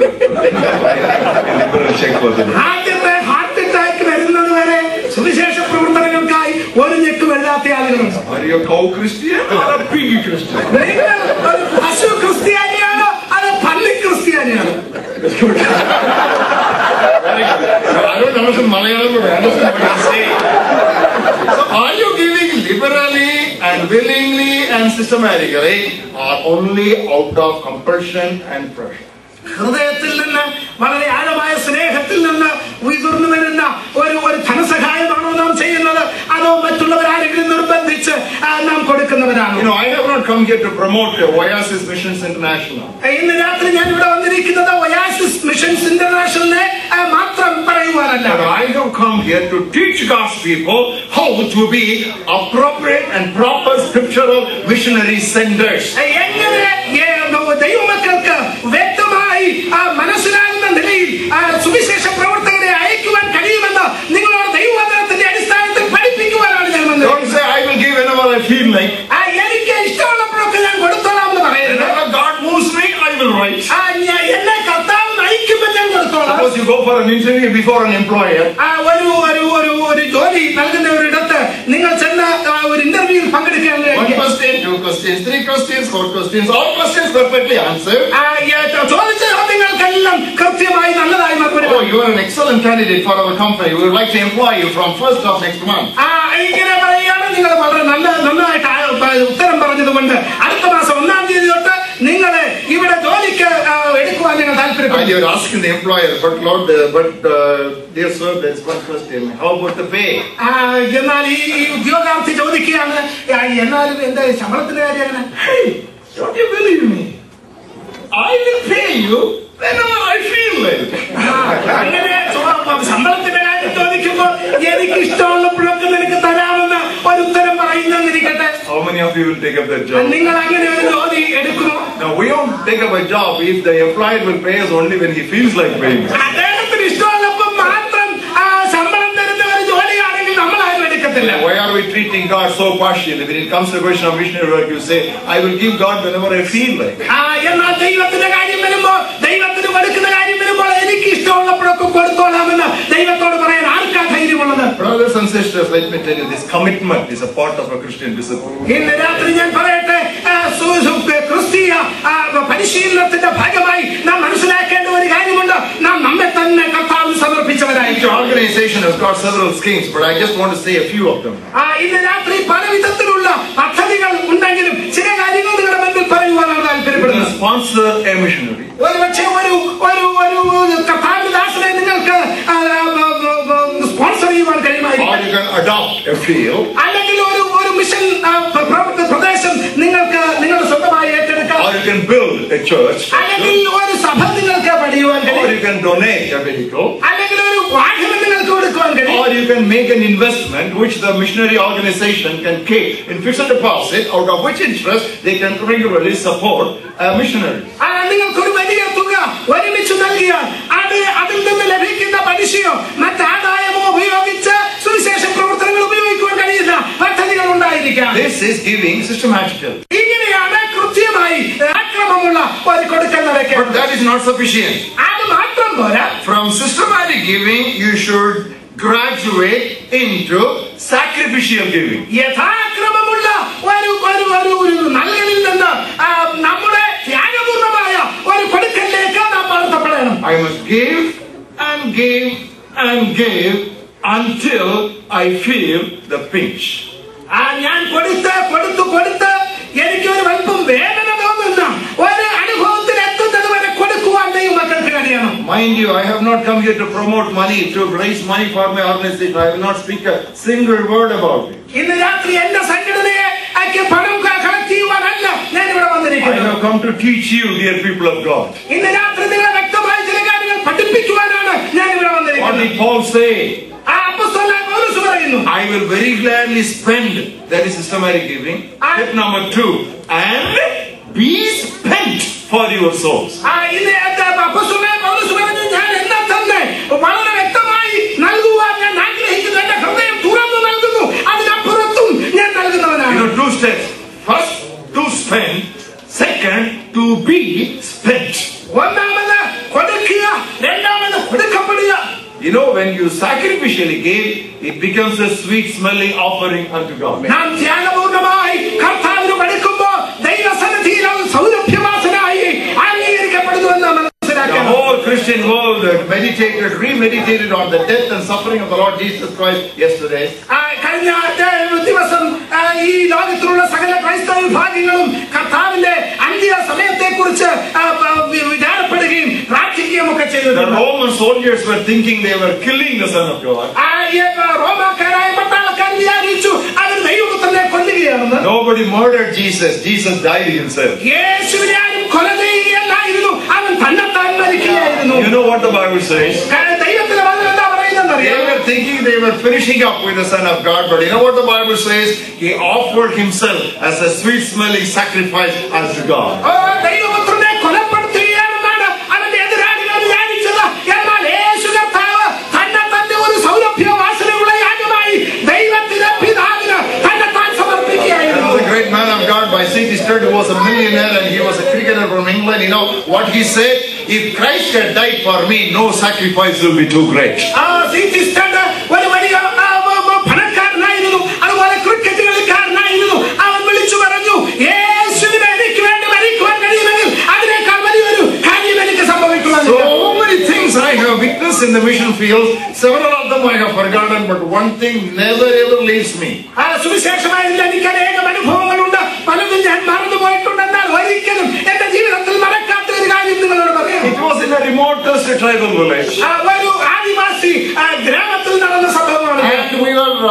check for them. ആദ്യത്തെ ഹാർട്ട് അറ്റാക്ക് വരുന്നത് വരെ സുവിശേഷ പ്രവർത്തനങ്ങൾക്കായി ഒരു ഞെക്ക് വെള്ളാത്ത ആളുകളുണ്ട്. Are you a cow Christian or a pig Christian? നിങ്ങൾ ഒരു പശു ക്രിസ്ത്യാനിയാണോ അതോ പന്നി ക്രിസ്ത്യാനിയാണോ? I don't understand Malayalam, but I understand what you're saying. So are you giving liberally and willingly and systematically, or only out of compulsion and pressure? ഹൃദയത്തിൽ നിന്ന് വളരെ ആഴമായ സ്നേഹത്തിൽ നിന്ന് ഉയർന്നു വരുന്ന ഒരു ധനസഹായമാണോ നാം ചെയ്യുന്നത്, അതോ മറ്റുള്ളവരാരെങ്കിലും നിർബന്ധിച്ച് നാം കൊടുക്കുന്നവരാണോ? I have not come here to promote Oasis Missions International. ഇന്ന് രാത്രി ഞാൻ ഇവിടെ വന്നിരിക്കുന്നത് ഒയാസിസ് മിഷൻസ് ഇന്റർനാഷണലിനെ മാത്രം പറയുവാനല്ല. I have come here to teach God's people how to be appropriate and proper scriptural missionary centers. എങ്ങനെ ദൈവമക്കൾക്ക് വ്യക്തമായി മനസ്സിലാകുന്ന നിലയിൽ സുവിശേഷ പ്രവർത്തകരെ അയക്കുവാൻ കഴിയുമെന്ന് നിങ്ങളോട് ദൈവവചനത്തിന്റെ അടിസ്ഥാനത്തിൽ പഠിപ്പിക്കുവാനാണ് ഞാൻ വന്നത്. Don't say I will give whenever I feel like. എനിക്ക് ഇഷ്ടമുള്ളപ്പോഴൊക്കെ ഞാൻ കൊടുത്തോളാം എന്ന് പറയുന്നത്. Whenever God moves me, I will write. എന്നെ കർത്താവ് നയിക്കുമ്പോൾ ഞാൻ കൊടുത്തോളാം. Suppose you go for an interview before an employer. ഒരു ജോലി നൽകുന്ന ഒരിടത്ത് നിങ്ങൾ ചെന്ന ഒരു ഇന്റർവ്യൂവിൽ പങ്കെടുക്കുകയാണ്. 1 question, 2 questions, 3 questions, 4 questions, all questions perfectly answered. ചോദിച്ച ചോദ്യങ്ങൾക്കെല്ലാം കൃത്യമായി നല്ലതായി മറുപടി. Oh, you are an excellent candidate for our company. We would like to employ you from 1st of next month. ഇങ്ങനെ പറയുകയാണ്, നിങ്ങൾ വളരെ നന്നായിട്ട് ഉത്തരം പറഞ്ഞതുകൊണ്ട് അടുത്ത മാസം 1-ാം തീയതി തൊട്ട് നിങ്ങളെ ഇവിടെ ജോലിക്ക് എടുക്കുവാൻ ഞങ്ങൾ താല്പര്യപ്പെടുന്നു. You are asking the employer, but dear sir, there is one question. How about the pay? എന്നാൽ ഈ ഉദ്യോഗാർത്ഥി ചോദിക്കുകയാണ്, എന്നാലും എന്റെ ശമ്പളത്തിന്റെ കാര്യം. Hey, don't you believe me? I will pay you whenever I feel like. അങ്ങനെ ശമ്പളത്തിന്റെ കാര്യം ചോദിക്കുമ്പോൾ എനിക്ക് ഇഷ്ടമുള്ളപ്പോഴൊക്കെ നിനക്ക് തരാമെന്ന് ഒരു ഉത്തരം പറയുന്നിരിക്കട്ടെ. How many of you will take up that job? നിങ്ങൾ അങ്ങനെ ഒരു ജോലി എടുക്കുമോ? No, we don't take up a job if the employer will pay us only when he feels like paying. അദ്ദേഹത്തിന് ഇഷ്ടമുള്ളപ്പോൾ മാത്രം ശമ്പളം തരുന്ന ഒരു ജോലിയാണെങ്കിൽ നമ്മൾ ആരും എടുക്കത്തില്ല. Why are we treating God so partially? When it comes to the question of missionary work, you say, I will give God whenever I feel like. എന്നാൽ ദൈവത്തിന്റെ കാര്യം വരുമ്പോൾ, ദൈവത്തിന് കൊടുക്കുന്ന കാര്യം വരുമ്പോൾ എനിക്ക് ഇഷ്ടമുള്ളപ്പോഴൊക്കെ കൊടുത്തോളാമെന്ന് ദൈവത്തോട് പറയാൻ ആർക്കാ ധൈര്യമുള്ളത്? Brothers and sisters, let me tell you, this commitment is a part of a Christian discipline. ഇന്ന് രാത്രി ഞാൻ പറയട്ടെ, ക്രിസ്തീയ പരിശീലനത്തിന്റെ ഭാഗമായി നാം മനസ്സിലാക്കേണ്ട ഒരു കാര്യമുണ്ട്. നാം നമ്മെ തന്നെ കർത്താവിന് സമർപ്പിച്ചവരായി. Each organization has got several schemes, but I just want to say a few of them. ഇന്ന് രാത്രി പല വിധത്തിലുള്ള പദ്ധതികൾ ഉണ്ടെങ്കിലും ചില കാര്യങ്ങൾ നിങ്ങളുടെ മുൻപിൽ പറയുവാനാണ് താല്പര്യപ്പെടുന്നത്. Sponsor a missionary. ഒരുപക്ഷെ ഒരു കർത്താവിന്റെ ദാസനെ നിങ്ങൾക്ക് സ്പോൺസർ ചെയ്യുവാൻ കഴിയുമായിരിക്കും. Or you can adopt a field. അല്ലെങ്കിൽ ഒരു മിഷൻ പ്രദേശം നിങ്ങൾക്ക് നിങ്ങളുടെ സ്വന്തമായി ഏറ്റെടുക്കാം. Or you can build a church. അല്ലെങ്കിൽ ഒരു സഭ നിങ്ങൾക്ക് പണിയുവാൻ കഴിയും. Or you can donate a vehicle. അല്ലെങ്കിൽ ഒരു വാഹനം നിങ്ങൾക്ക് കൊടുക്കുവാൻ കഴിയും. Or you can make an investment which the missionary organization can take in fixed deposit, out of which interest they can regularly support a missionary. നിങ്ങൾക്കൊരു വലിയ തുക ഒരുമിച്ച് നൽകിയാൽ അതിൽ നിന്ന് ലഭിക്കുന്ന പലിശയോ മറ്റാദായമോ ഉപയോഗിച്ച് സുവിശേഷ പ്രവർത്തനങ്ങൾ ഉപയോഗിക്കുവാൻ കഴിയുന്ന പദ്ധതികൾ ഉണ്ടായിരിക്കാം. This is giving systematically. ഇങ്ങനെയാണ് കൃത്യമായി ആക്രമമുള്ള ഒരു കൊടുക്കൽ നടക്കുക. But that is not sufficient. അത് മാത്രം From systematic giving, you should graduate into sacrificial giving. യഥാക്രമമുള്ള ഒരു നൽകലിൽ നിന്ന് നമ്മുടെ ത്യാഗപൂർണമായ ഒരു കൊടുക്കലിലേക്ക് നാം മാറ്റപ്പെടണം. I must give and give and give until I feel the pinch. ഞാൻ കൊടുത്ത് എനിക്കൊരു അല്പം വേദന തോന്നുന്ന ഒരു അനുഭവത്തിൽ എത്തുന്നത് വരെ കൊടുക്കുവാൻ ദൈവമക്കൾക്ക് കഴിയണം. Mind you, I have not come here to promote money, to raise money for my organization. I will not speak a single word about it. ഇന്ന് രാത്രി എന്റെ സംഘടനയെ പണം കളക്ട് ചെയ്യുവാനല്ല ഞാൻ ഇവിടെ വന്നിരിക്കുന്നത്. I have come to teach you, dear people of God. ഇന്ന് രാത്രി നിങ്ങളെ വ്യക്തമായ ചില കാര്യങ്ങൾ പഠിപ്പിക്കുവാനാണ് ഞാൻ ഇവിടെ വന്നിരിക്കുന്നത്. What did Paul say? I will very gladly spend, that is systematic giving. Step number 2, and be spent for your souls. Two steps. First, to spend. Second, to be spent. You know, when you sacrificially give, it becomes a sweet smelling offering unto God. The whole Christian world remeditated on the death and suffering of the Lord Jesus Christ yesterday. ഈ ലോകത്തിലുള്ള സകല ക്രൈസ്തവ വിഭാഗങ്ങളും കർത്താവിന്റെ അന്ത്യ സമയത്തെ കുറിച്ച് വിചാരപ്പെടുകയും പ്രാർത്ഥിക്കുകയും ഒക്കെ ചെയ്തു. The Roman soldiers were thinking they were killing the Son of God. റോമാക്കാരായ പട്ടാളക്കാർ വിചാരിച്ചു അവർ ദൈവപുത്രനെ കൊല്ലുകയാണെന്ന്. Nobody murdered Jesus. Jesus died himself. യേശുവിനെ ആരും കൊല ചെയ്യുകയല്ലായിരുന്നു, അവൻ തന്നെത്താൻ മരിക്കുകയായിരുന്നു. You know what the Bible says? ദൈവത്തിന്റെ വചനം എന്താ പറയുന്നത്? They were thinking they were finishing up with the Son of God, but you know what the Bible says? He offered himself as a sweet smelling sacrifice unto God. ദൈവപുത്രനെ കൊലപ്പെടുത്തുകയാണെന്നാണ് അവന്റെ എതിരാളികൾ വിചാരിച്ചത്. എന്നാൽ യേശു കർത്താവ് തന്നെ ഒരു സൗരഭ്യ വാസനയുള്ള യാഗമായി ദൈവത്തിന്റെ പിതാവിന് തന്നെത്താൻ സമർപ്പിക്കുകയായിരുന്നു. There was a great man of God by C.T. Studd who was a millionaire and he was a cricketer from England. You know what he said? If Christ had died for me, no sacrifice will be too great. C.T. Studd ഒരു വലിയ പണക്കാരനായിരുന്നു, അതുപോലെ cricket കളിക്കാരനായിരുന്നു. അവൻ വിളിച്ചു പറഞ്ഞു, യേശുവിനെ എനിക്ക് വേണ്ടി മരിക്കുവാൻ കഴിയുമെങ്കിൽ അതിനേക്കാൾ വലിയൊരു കാര്യം എനിക്ക് സംഭവിക്കുവാൻ. So many things I have witnessed in the mission field. Several of them I have forgotten, but one thing never ever leaves me. സുവിശേഷമായി എനിക്ക് അനേകം അനുഭവങ്ങളുണ്ട്, പലതും ഞാൻ മറന്നുപോയിട്ടുണ്ട്. എന്നാൽ ഒരിക്കലും എന്റെ ജീവിതത്തിൽ മറക്കാത്ത ഒരു കാര്യം നിങ്ങളോട് പറയാം. It was in a remotest tribal village. ഒരു ആദിവാസി ഗ്രാമത്തിൽ നടന്ന സംഭവമാണ്.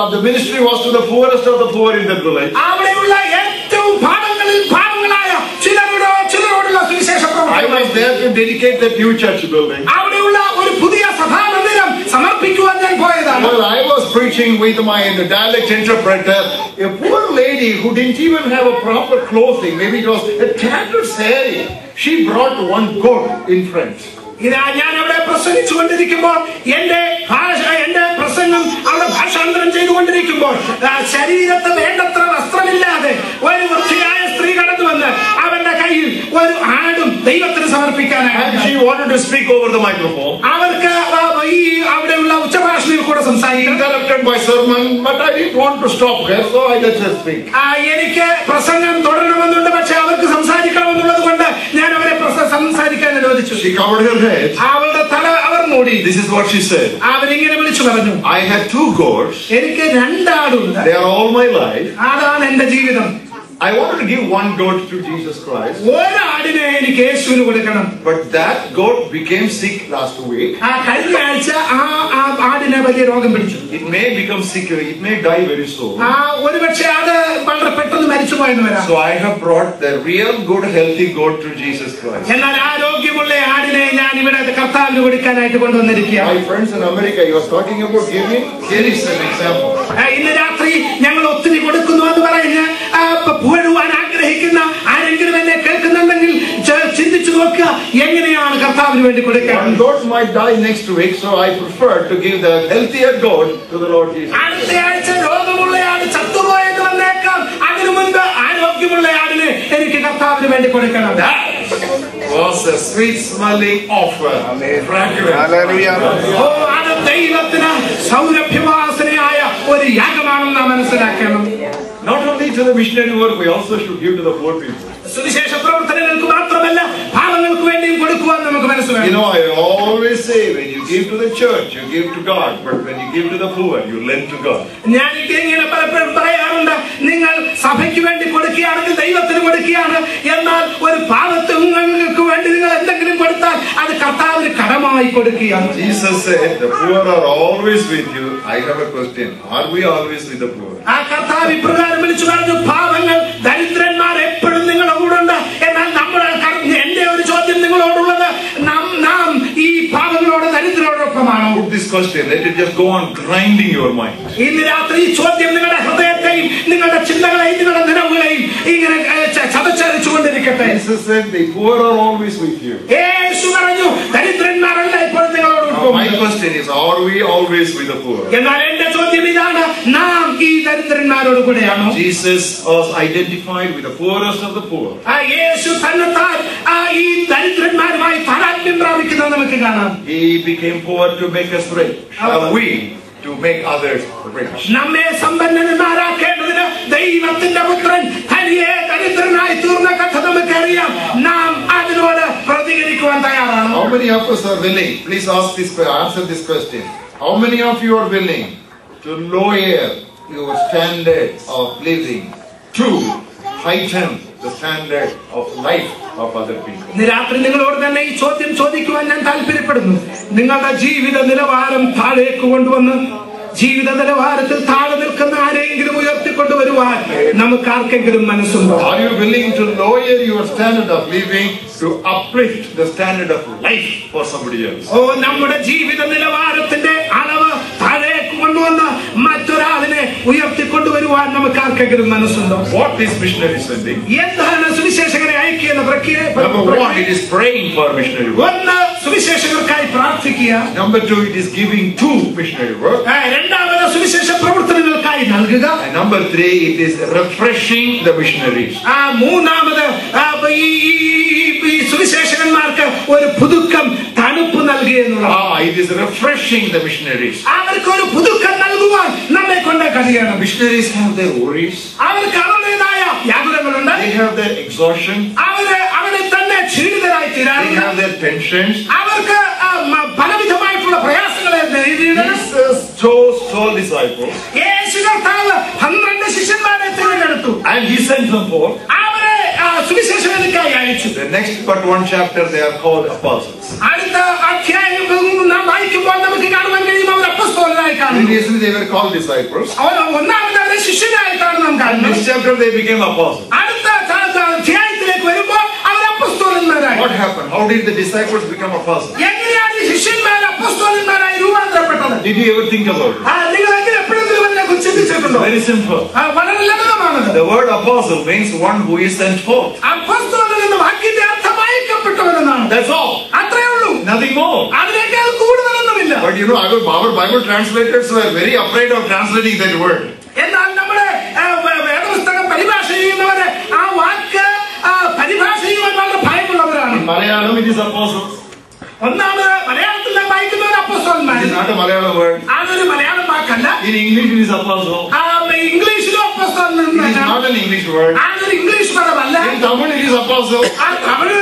And the ministry was to the poorest of the poor in that village. അവിടെയുള്ള ഏറ്റവും പാവങ്ങളായ ചിലരോടുള്ള സുവിശേഷ പ്രവർത്തനം. I was there to dedicate the new church building. അവിടെയുള്ള ഒരു പുതിയ സഭാമന്ദിരം സമർപ്പിക്കുവാൻ ഞാൻ പോയതാണ്. Well, I was preaching with my dialect interpreter. A poor lady who didn't even have a proper clothing, maybe it was a tattered saree. She brought one coat in front. ഞാൻ അവിടെ പ്രസംഗിച്ചുകൊണ്ടിരിക്കുമ്പോൾ എന്റെ പ്രസംഗം അവിടെ ഭാഷാന്തരം ചെയ്തുകൊണ്ടിരിക്കുമ്പോൾ ശരീരത്തെ വേണ്ടത്ര വസ്ത്രമില്ലാതെ ഒരു വൃത്തിയായ സ്ത്രീ കടന്നു വന്ന് അവന്റെ കയ്യിൽ ഒരു ആടും ദൈവത്തിന് സമർപ്പിക്കാനായി. She wanted to speak over the microphone. അവർക്ക് ഈ അവിടെയുള്ള ഉച്ചഭാഷയിൽ കൂടെ സംസാരിക്കാൻ. Interrupted my sermon, but I didn't want to stop her, so I let her speak. എനിക്ക് പ്രസംഗം തുടരണമെന്നുണ്ട്, പക്ഷെ അവർക്ക് സംസാരിക്കണമെന്നുള്ളത് കൊണ്ട് ഞാൻ അവരെ സംസാരിക്കാൻ അനുവദിച്ചു. She covered her head. അവളുടെ തല അവർ മൂടി. This is what she said. അവരിങ്ങനെ വിളിച്ചു പറഞ്ഞു, I had 2 goats. എനിക്ക് 2 ആടുണ്ട്. They are all my life. അതാണ് എന്റെ ജീവിതം. I wanted to give 1 goat to Jesus Christ. ഒരു ആടിനെ എനിക്ക് യേശുവിന് കൊടുക്കണം. But that goat became sick last week. കഴിഞ്ഞ ആഴ്ച ആടിനെ വലിയ രോഗം പിടിച്ചു. It may become sick. It may die very soon. ഒരുപക്ഷെ അത് വളരെ പെട്ടെന്ന് മരിച്ചു പോയെന്ന് വരാം. So I have brought the real good healthy goat to Jesus Christ. എന്നാൽ ആരോഗ്യമുള്ള ആടിനെ ഞാൻ ഇവിടെ കർത്താവിന് കൊടുക്കാനായിട്ട് കൊണ്ടുവന്നിരിക്കുകയാണ്. My friends in America, you are talking about giving. Here is an example. ഇന്ന് രാത്രി ഞങ്ങൾ ഒത്തിരി കൊടുക്കുന്നു എന്ന് പറഞ്ഞ് പുകഴുവാൻ ആഗ്രഹിക്കുന്ന ആരെങ്കിലും എന്നെ കേൾക്കുന്നുണ്ടെങ്കിൽ ചിന്തിച്ചു നോക്കുക, എങ്ങനെയാണ് കർത്താവിന് വേണ്ടി കൊടുക്കുക. One goat might die next week, so I prefer to give the healthier goat to the Lord Jesus. അടുത്ത ആഴ്ച രോഗമുള്ള ആട് ചത്തുപോയെന്ന് വന്നേക്കാം, അതിനു മുൻപ് ആരോഗ്യമുള്ള ആടിനെ എനിക്ക് കർത്താവിന് വേണ്ടി കൊടുക്കണം. was a sweet smelling offer. Fragrance. Hallelujah. അത് ദൈവത്തിന് സൗരഭ്യവാസനയായ ഒരു യാഗമാണെന്ന് നാം മനസ്സിലാക്കണം. Not only to the missionary work, we also should give to the poor people. സുവിശേഷ പ്രവർത്തനങ്ങൾക്ക് മാത്രമല്ല പാവങ്ങൾക്ക് വേണ്ടിയും കൊടുക്കുവാൻ നമുക്ക് മനസ്സിലാക്കാം. You know, I always say, when you give to the church, you give to God. But when you give to the poor, you lend to God. ഞാൻ ഇങ്ങനെ പലപ്പോഴും പറയാറുണ്ട്, നിങ്ങൾ സഭയ്ക്ക് വേണ്ടി കൊടുക്കുകയാണെങ്കിൽ ദൈവത്തിന് കൊടുക്കുകയാണ്. എന്നാൽ ഒരു പാവങ്ങൾക്ക് വേണ്ടി നിങ്ങൾ എന്തെങ്കിലും കൊടുത്താൽ അത് കർത്താവിന് കടമായി കൊടുക്കുകയാണ്. Jesus said, the poor are always with you. I have a question. Are we always with the poor? ആ കർത്താവ് ഇപ്രകാരം വിളിച്ചു പറഞ്ഞു, പാവങ്ങൾ ദരിദ്രന്മാർ എപ്പോഴും നിങ്ങളുടെ കൂടെ ഉണ്ട്. എന്നാൽ എന്റെ ഒരു ചോദ്യം നിങ്ങളോടുള്ളത്, നാം ഈ പാവങ്ങളോട് ദരിദ്രരോടൊപ്പമാണോ? Put this question. Let it just go on grinding your mind. ഇന്ന് രാത്രി ഈ ചോദ്യം നിങ്ങളുടെ ഹൃദയത്തെയും നിങ്ങളുടെ ചിന്തകളെയും നിങ്ങളുടെ നിലവുകളെയും ഇങ്ങനെ ചതച്ചരച്ചുകൊണ്ടിരിക്കട്ടെ. Jesus said, the poor are always with you. യേശു പറഞ്ഞു, ദരിദ്രന്മാരല്ല ഇപ്പോൾ നിങ്ങളോടൊപ്പം. My question is, are we always with the poor? എന്നാൽ എന്റെ ചോദ്യം ഇതാണ്, നാം ഈ ദരിദ്രന്മാരോട് കൂടെയാണോ? Jesus was identified with the poorest of the poor. യേശു തന്നെത്താൻ ഈ ദരിദ്രന്മാരുമായി താരതമ്യം പ്രാപിക്കുന്നത് നമുക്ക് കാണാം. He became poor to make us rich. Are we to make others rich? നമ്മെ സമ്പന്നന്മാരാക്കേണ്ടതിന് ദൈവത്തിന്റെ പുത്രൻ തനിയെ ദരിദ്രനായി തീർന്ന കഥ നമുക്കറിയാം. നാം അതിനോട് പ്രതികരിക്കുവാൻ തയ്യാറാണ്. How many of us are willing? Please answer this question. How many of you are willing to lower your standard of living to heighten the standard of life of other people? ഇന്ന് രാത്രി നിങ്ങളോട് തന്നെ ഈ ചോദ്യം ചോദിക്കുവാൻ ഞാൻ താല്പര്യപ്പെടുന്നു. നിങ്ങളുടെ ജീവിത നിലവാരം താഴേക്ക് കൊണ്ടുവന്ന് ജീവിത നിലവാരത്തിൽ താഴെ നിൽക്കുന്ന ആരെങ്കിലും ഉയർത്തിക്കൊണ്ടുവരുവാൻ നമുക്ക് ആർക്കെങ്കിലും മനസ്സുണ്ടോ? Are you willing to lower your standard of living to uplift the standard of life for somebody else? നമ്മുടെ ജീവിത നിലവാരത്തിന്റെ അളവ് താഴേക്ക് കൊണ്ടുവന്ന് മറ്റൊരാളിനെ ഉയർത്തിക്കൊണ്ടുവരുവാൻ നമുക്ക് ആർക്കെങ്കിലും മനസ്സുണ്ടോ? What is missionary sending? എന്താണ് സുവിശേഷകരെ അയക്കുന്ന പ്രക്രിയ? Number one, it is praying for missionary work. ഒന്ന്, സുവിശേഷകർക്കായി പ്രാർത്ഥിക്കുക. Number two, it is giving to missionary work. രണ്ടാമത്, സുവിശേഷ പ്രവർത്തനങ്ങൾക്കായി നൽകുക. And number three, it is refreshing the missionaries. മൂന്നാമത്, ഈ സുവിശേഷകന്മാർക്ക് ഒരു പുതുക്കം, തണുപ്പ് നൽകുക എന്നുള്ളത്. It is refreshing the missionaries. അവർക്ക് ഒരു പുതുക്കം നൽകുവാൻ നമ്മെ കൊണ്ട് കഴിയണം. Missionaries have their worries. അവർക്ക് അവരുടേതായ യാതനകളുണ്ട്. They have their exhaustion. അവരെ തന്നെ ക്ഷീണിതരായി തീരാറുണ്ട്. They have their tensions. അവർക്ക് പലവിധമായിട്ടുള്ള പ്രയാസങ്ങളെ നേരിടണം. Jesus chose 12 disciples. യേശു കർത്താവ് 12 ശിഷ്യന്മാരെ തിരഞ്ഞെടുത്തു. And he sent them forth. അവരെ സുവിശേഷകർക്കായി അയച്ചു. The next but one chapter, they are called apostles. അടുത്ത അധ്യായം നാം വായിക്കുമ്പോൾ നമുക്ക് കാണുവാൻ കഴിയും അവർ അപ്പോസ്തലരായി കാണുന്നു. Previously they were called disciples. ഒന്നാമത് അവരെ ശിഷ്യരായിട്ടാണ് നാം കാണുന്നത്. This chapter they became apostles. അടുത്ത അധ്യായത്തിലേക്ക് വരുമ്പോൾ അവർ അപ്പോസ്തലന്മാരായി. What happened? How did the disciples become apostles? എങ്ങനെയാണ് ഈ ശിഷ്യന്മാർ അപ്പോസ്തലന്മാരായി രൂപാന്തരപ്പെട്ടത്? Did you ever think about it? നിങ്ങൾ എപ്പോഴെങ്കിലും അതിനെക്കുറിച്ച് ചിന്തിച്ചിട്ടുണ്ടോ? Very simple. വളരെ ലളിതമാണത്. The word apostle means one who is sent forth. അപ്പോസ്തലൻ എന്ന വാക്കിന്റെ അർത്ഥം അയക്കപ്പെട്ടവനെന്നാണ്. That's all. അത്രേ ഉള്ളൂ. Nothing more. അതിനേക്കാൾ കൂടുതലൊന്നുമില്ല. But you know, our Bible translators were very afraid of translating that word. എന്നാൽ നമ്മുടെ വേദപുസ്തകം പരിഭാഷ ചെയ്യുന്നവര് ആ വാക്ക് പരിഭാഷ ചെയ്യുവാൻ വളരെ ഭയമുള്ളവരാണ്. In Malayalam it is apostles. ഒന്നാമത് മലയാളത്തിൽ നാം വായിക്കുന്നവർ അപ്പോസ്തലന്മാർ. It is not a Malayalam word. അതൊരു മലയാളം വാക്കല്ല. In English it is apostle. ഇംഗ്ലീഷിലും അപ്പോസ്തലൻ It is not an English word. അതൊരു ഇംഗ്ലീഷ് പദമല്ല. In Tamil it is apostle. Tamil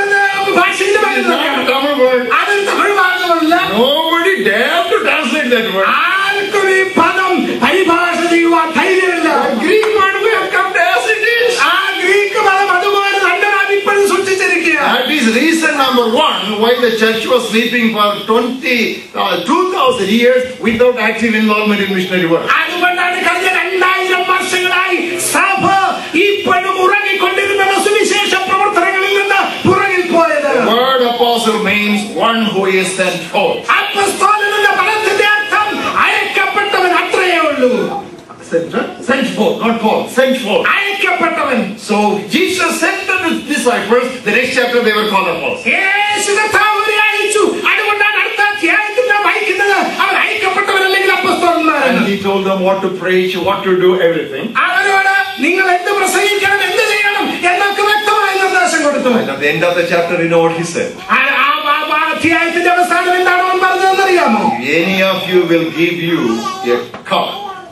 ഭാഷയിൽ Not a Tamil word. അതൊരു Tamil വാക്കുമല്ല. Nobody dared to translate that word. ആർക്കും ഈ പദം പരിഭാഷ ചെയ്യുവാൻ ധൈര്യമില്ല. Greek word we have come as it is. ആ ഗ്രീക്ക് പദം അതുപോലെ തന്നെ ഇപ്പോഴും സൂക്ഷിച്ചിരിക്കുക. That is reason number one why the church was sleeping for 2000 years without active involvement in missionary work. അതുകൊണ്ടാണ് കഴിഞ്ഞ 2000 വർഷങ്ങളായി സഭ ഇപ്പോഴും ഉറങ്ങിക്കൊണ്ടിരുന്ന സുവിശേഷ പ്രവർത്തനങ്ങളിൽ നിന്ന് പുറകിൽ പോയത്. The word apostle means one who is sent forth. അപ്പോസ്തലൻ എന്ന പദത്തിന്റെ അർത്ഥം അയക്കപ്പെട്ടവൻ, അത്രയേ ഉള്ളൂ. Sent forth, not Paul. Sent forth. അയക്കപ്പെട്ടവൻ. So Jesus sent the disciples. The next chapter they were called apostles. യേശു കർത്താവ് അവരെ അയച്ചു. അതുകൊണ്ടാണ് അടുത്ത അധ്യായത്തിൽ നാം വായിക്കുന്നത് അവർ അയക്കപ്പെട്ടവരല്ലെങ്കിൽ അപ്പോസ്തലന്മാരാണ്. And he told them what to preach, what to do, everything. അവരോട് നിങ്ങൾ എന്ത് പ്രസംഗിക്കണം, എന്ത് ചെയ്യണം എന്നൊക്കെ വ്യക്തമായ നിർദ്ദേശം കൊടുത്തു. കൊടുത്തു. And at the end of the chapter, you know what he said? അധ്യായത്തിന്റെ അവസാനം എന്താണ് അവൻ പറഞ്ഞതെന്ന് അറിയാമോ? Any of you will give you a cup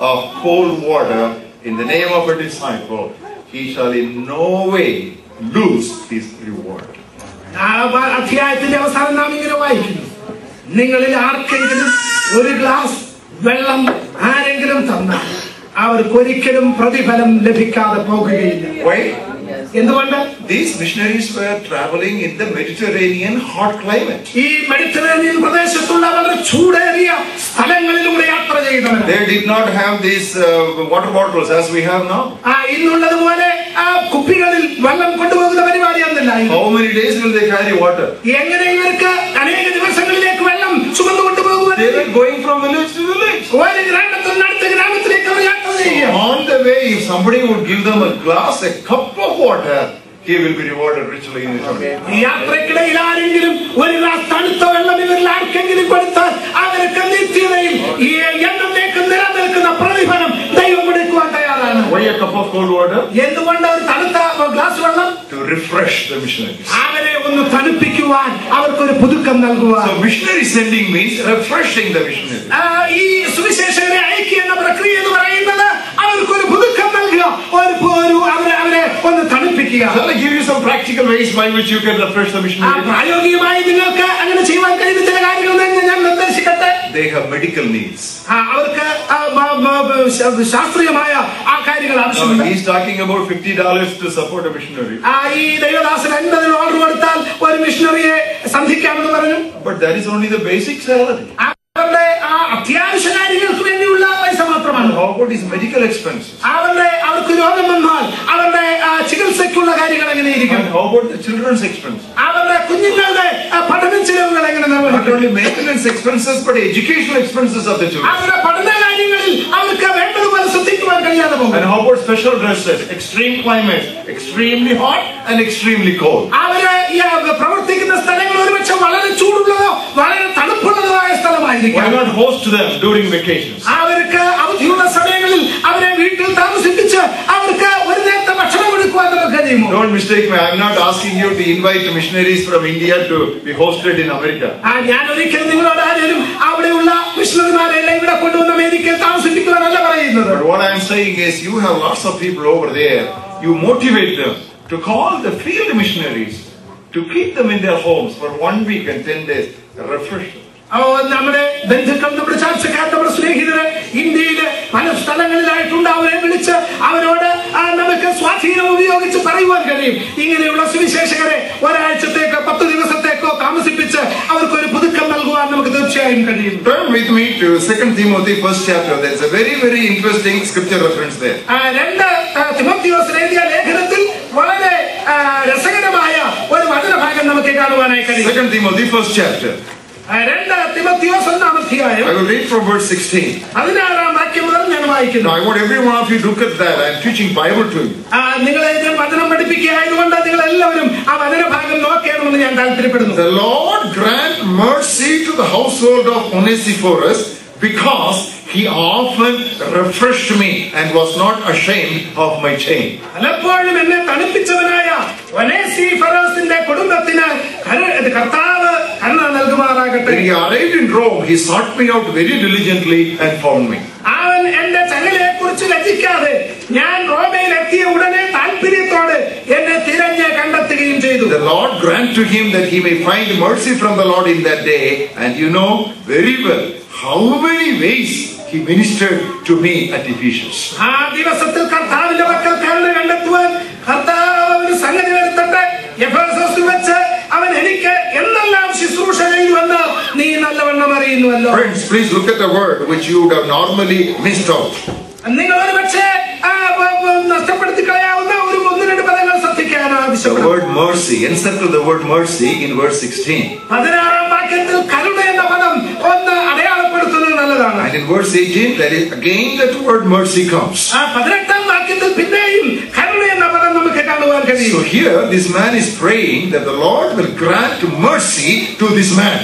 of cold water in the name of a disciple, he shall in no way lose his reward. അധ്യായത്തിന്റെ അവസാനം നാം ഇങ്ങനെ വായിക്കുന്നു, നിങ്ങളിൽ ആർക്കെങ്കിലും ഒരു ഗ്ലാസ് വെള്ളം ആരെങ്കിലും തന്നാൽ അവർക്കൊരിക്കലും പ്രതിഫലം ലഭിക്കാതെ പോകുകയില്ല. എന്തുകൊണ്ട്? These missionaries were traveling in the Mediterranean hot climate. ഈ മെഡിറ്ററേനിയൻ പ്രദേശത്തുള്ള വളരെ ചൂടേറിയ സ്ഥലങ്ങളിലൂടെ യാത്ര ചെയ്തവർ. They did not have these water bottles as we have now. ഇന്നുള്ളതുപോലെ കുപ്പികളിൽ വെള്ളം കൊണ്ടുപോകുന്ന പരിപാടി അന്നല്ല. How many days will they carry water? എങ്ങനെ ഇവർക്ക് അനേക ദിവസങ്ങളിലേക്ക് വെള്ളം ചുമന്നു കൊണ്ടുപോകുക? They were going from village to village. ഒരു ഗ്രാമത്തിൽ നിന്ന് അടുത്ത ഗ്രാമത്തിലേക്ക് അവർ യാത്ര ചെയ്യുക. On the way, if somebody would give them a glass, a cup of water, he will be rewarded richly in eternity. യാത്രക്കിടയിൽ ആരെങ്കിലും ഒരു ഗ്ലാസ് തണുത്ത വെള്ളം ഇവരിൽ ആർക്കെങ്കിലും കൊടുത്താൽ അവർക്ക് നിത്യതയിൽ എന്നേക്കും നിലനിൽക്കുന്ന പ്രതിഫലം ദൈവം കൊടുക്കുവാൻ തയ്യാറാണ്. Why a cup of cold water? എന്തുകൊണ്ട് ഒരു തണുത്ത ഗ്ലാസ് വെള്ളം? To refresh the missionaries. അവരെ ഒന്ന് തണുപ്പിക്കുവാൻ, അവർക്കൊരു പുതുക്കം നൽകുവാൻ. So missionary sending means refreshing the missionaries. ഈ സുവിശേഷകരെ അയക്കുക എന്ന പ്രക്രിയ എന്ന് പറയുന്നത് അവർക്കൊരു പുതുക്കം നൽകുക, അവരെ ഒന്ന് തണുപ്പിക്കുക. Shall I give you some practical ways by which you can refresh the missionaries? പ്രായോഗികമായി നിങ്ങൾക്ക് അങ്ങനെ ചെയ്യാൻ കഴിയുന്ന ചില കാര്യങ്ങൾ ഞാൻ നിർദ്ദേശിക്കട്ടെ. They have medical needs. അവർക്ക് ശാസ്ത്രീയമായ ആ കാര്യങ്ങൾ ആവശ്യമുണ്ട്. He is talking about $50 to support a missionary. ഈ ദൈവദാസൻ $50 ഓർഡർ കൊടുത്താൽ ഒരു മിഷണറിയെ സന്ധിക്കാമെന്ന് പറഞ്ഞു. But that is only the basic salary. അവരുടെ അത്യാവശ്യ കാര്യങ്ങൾക്ക് വേണ്ടിയുള്ള പൈസ മാത്രമാണ്. How about his medical expenses? അവർക്ക് രോഗം വന്നാൽ അവരുടെ ചികിത്സയ്ക്കുള്ള കാര്യങ്ങൾ എങ്ങനെയിരിക്കും? How about the children's expenses? അവരുടെ കുഞ്ഞുങ്ങളുടെ പഠന ചെലവുകൾ എങ്ങനെ Not only maintenance expenses but educational expenses of the children. അവരുടെ പഠന കാര്യങ്ങളിൽ അവർക്ക് വേണ്ടതുപോലെ ശ്രദ്ധിക്കുവാൻ കഴിയാതെ പോകും. And how about special dresses? Extreme climates, extremely hot and extremely cold. അവര് പ്രവർത്തിക്കുന്ന സ്ഥലങ്ങൾ ഒരുപക്ഷെ വളരെ ചൂടുള്ളതോ വളരെ തണുപ്പുള്ളതോ ആയ സ്ഥലമായിരിക്കും. Why not host them during vacations? അവർക്ക് അവധിയുള്ള സമയങ്ങളിൽ അവരെ വീട്ടിൽ താമസിപ്പിച്ച് അവർക്ക് ഒരു നേരത്തെ ഭക്ഷണം കൊടുക്കുവാൻ നമുക്ക് കഴിയുമോ? Don't mistake me. I'm not asking you to invite missionaries from India to be hosted in America. ഞാൻ ഒരിക്കലും നിങ്ങളോട് ആരെയും അവിടെയുള്ള മിഷണറിമാരെല്ലാം ഇവിടെ കൊണ്ടുവന്ന് അമേരിക്കയിൽ താമസിപ്പിക്കുവാനല്ല പറയുന്നത്. But what I'm saying is you have lots of people over there. You motivate them to call the field missionaries to keep them in their homes for 1 week and 10 days. Refresh them. നമ്മുടെ ബന്ധുക്കൾ, നമ്മുടെ ചാർച്ചക്കാർ, നമ്മുടെ സ്നേഹിതര് ഇന്ത്യയിലെ പല സ്ഥലങ്ങളിലായിട്ടുണ്ട്. അവരെ വിളിച്ച് അവരോട് നമുക്ക് സ്വാധീനം ഉപയോഗിച്ച് പറയുവാൻ കഴിയും. ഇങ്ങനെയുള്ള സുവിശേഷകരെ ഒരാഴ്ചത്തേക്കോ 10 ദിവസത്തേക്കോ താമസിപ്പിച്ച് അവർക്കൊരു പുതുക്കം നൽകുവാൻ നമുക്ക് തീർച്ചയായും കഴിയും. Turn with me to 2 Timothy 1st chapter. There is a very, very interesting scripture reference there. 2 Timotheos എഴുതിയ ലേഖനത്തിൽ വളരെ രസകരമായ ഒരു വചനഭാഗം നമുക്ക് കാണുവാനായി കഴിയും. 2 Timothy 1st chapter. 2 തിമോത്തിയോസ് 1-ാം അധ്യായം. I will read from verse 16. 16-ാം വാക്യം മുതൽ ഞാൻ വായിക്കുന്നു. Now I want every one of you to look at that. I am teaching Bible to you. നിങ്ങളെ ഞാൻ വചനം പഠിപ്പിക്കുകയായതുകൊണ്ട് നിങ്ങൾ എല്ലാവരും ആ വചനഭാഗം നോക്കണമെന്ന് ഞാൻ താല്പര്യപ്പെടുന്നു. The Lord grant mercy to the household of Onesiphorus because he often refreshed me and was not ashamed of my chain. പലപ്പോഴും എന്നെ തണുപ്പിച്ചവനായ ഒനേസിഫോറസിന്റെ കുടുംബത്തിന് കർത്താവ് കരുണ നൽകുമാറാകട്ടെ. When he arrived in Rome, he sought me out very diligently and found me. അവൻ എന്റെ ചങ്ങലയെ കുറിച്ച് ലജ്ജിക്കാതെ ഞാൻ റോമയിൽ എത്തിയ ഉടനെ താല്പര്യത്തോടെ എന്നെ തിരഞ്ഞ് കണ്ടെത്തുകയും ചെയ്തു. The Lord grant to him that he may find mercy from the Lord in that day, and you know very well how many ways he ministered to me at Ephesus. ആ ദിവസത്തിൽ കർത്താവിന്റെ മക്കൾ കരുണ കണ്ടെത്തുവാൻ കർത്താവ് ഒരു സംഗതി വരുത്തട്ടെ. എഫേസോസിൽ വെച്ച് അവൻ എനിക്ക് എന്തെല്ലാം ശുശ്രൂഷ ചെയ്തുവെന്ന് നീ നല്ലവണ്ണം അറിയുന്നുവല്ലോ. Friends, please look at the word which you would have normally missed out. നിങ്ങൾ ഒരു പക്ഷേ നഷ്ടപ്പെടുത്തി കളയാവുന്ന ഒരു 1-2 പദങ്ങൾ ശ്രദ്ധിക്കാൻ ആവശ്യപ്പെടുന്നു. The word mercy, insert the word mercy in verse 16. 16-ാം വാക്യത്തിൽ കരുണ എന്ന പദം ഒന്ന് അടയാളപ്പെടുത്തുന്നത് നല്ലതാണ്. And in verse 18, that is again that word mercy comes. 18-ാം വാക്യത്തിൽ പിന്നെയും കരുണ എന്ന പദം നമുക്ക് കാണുവാൻ കഴിയും. So here this man is praying that the Lord will grant mercy to this man.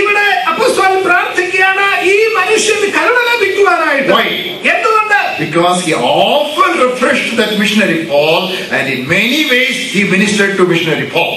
ഇവിടെ അപ്പോസ്തലൻ പ്രാർത്ഥിക്കുകയാണ് ഈ മനുഷ്യന് കരുണ ലഭിക്കുവാനായിട്ട്. Why? എന്തുകൊണ്ട്? because he often refreshed that missionary Paul, and in many ways he ministered to missionary Paul.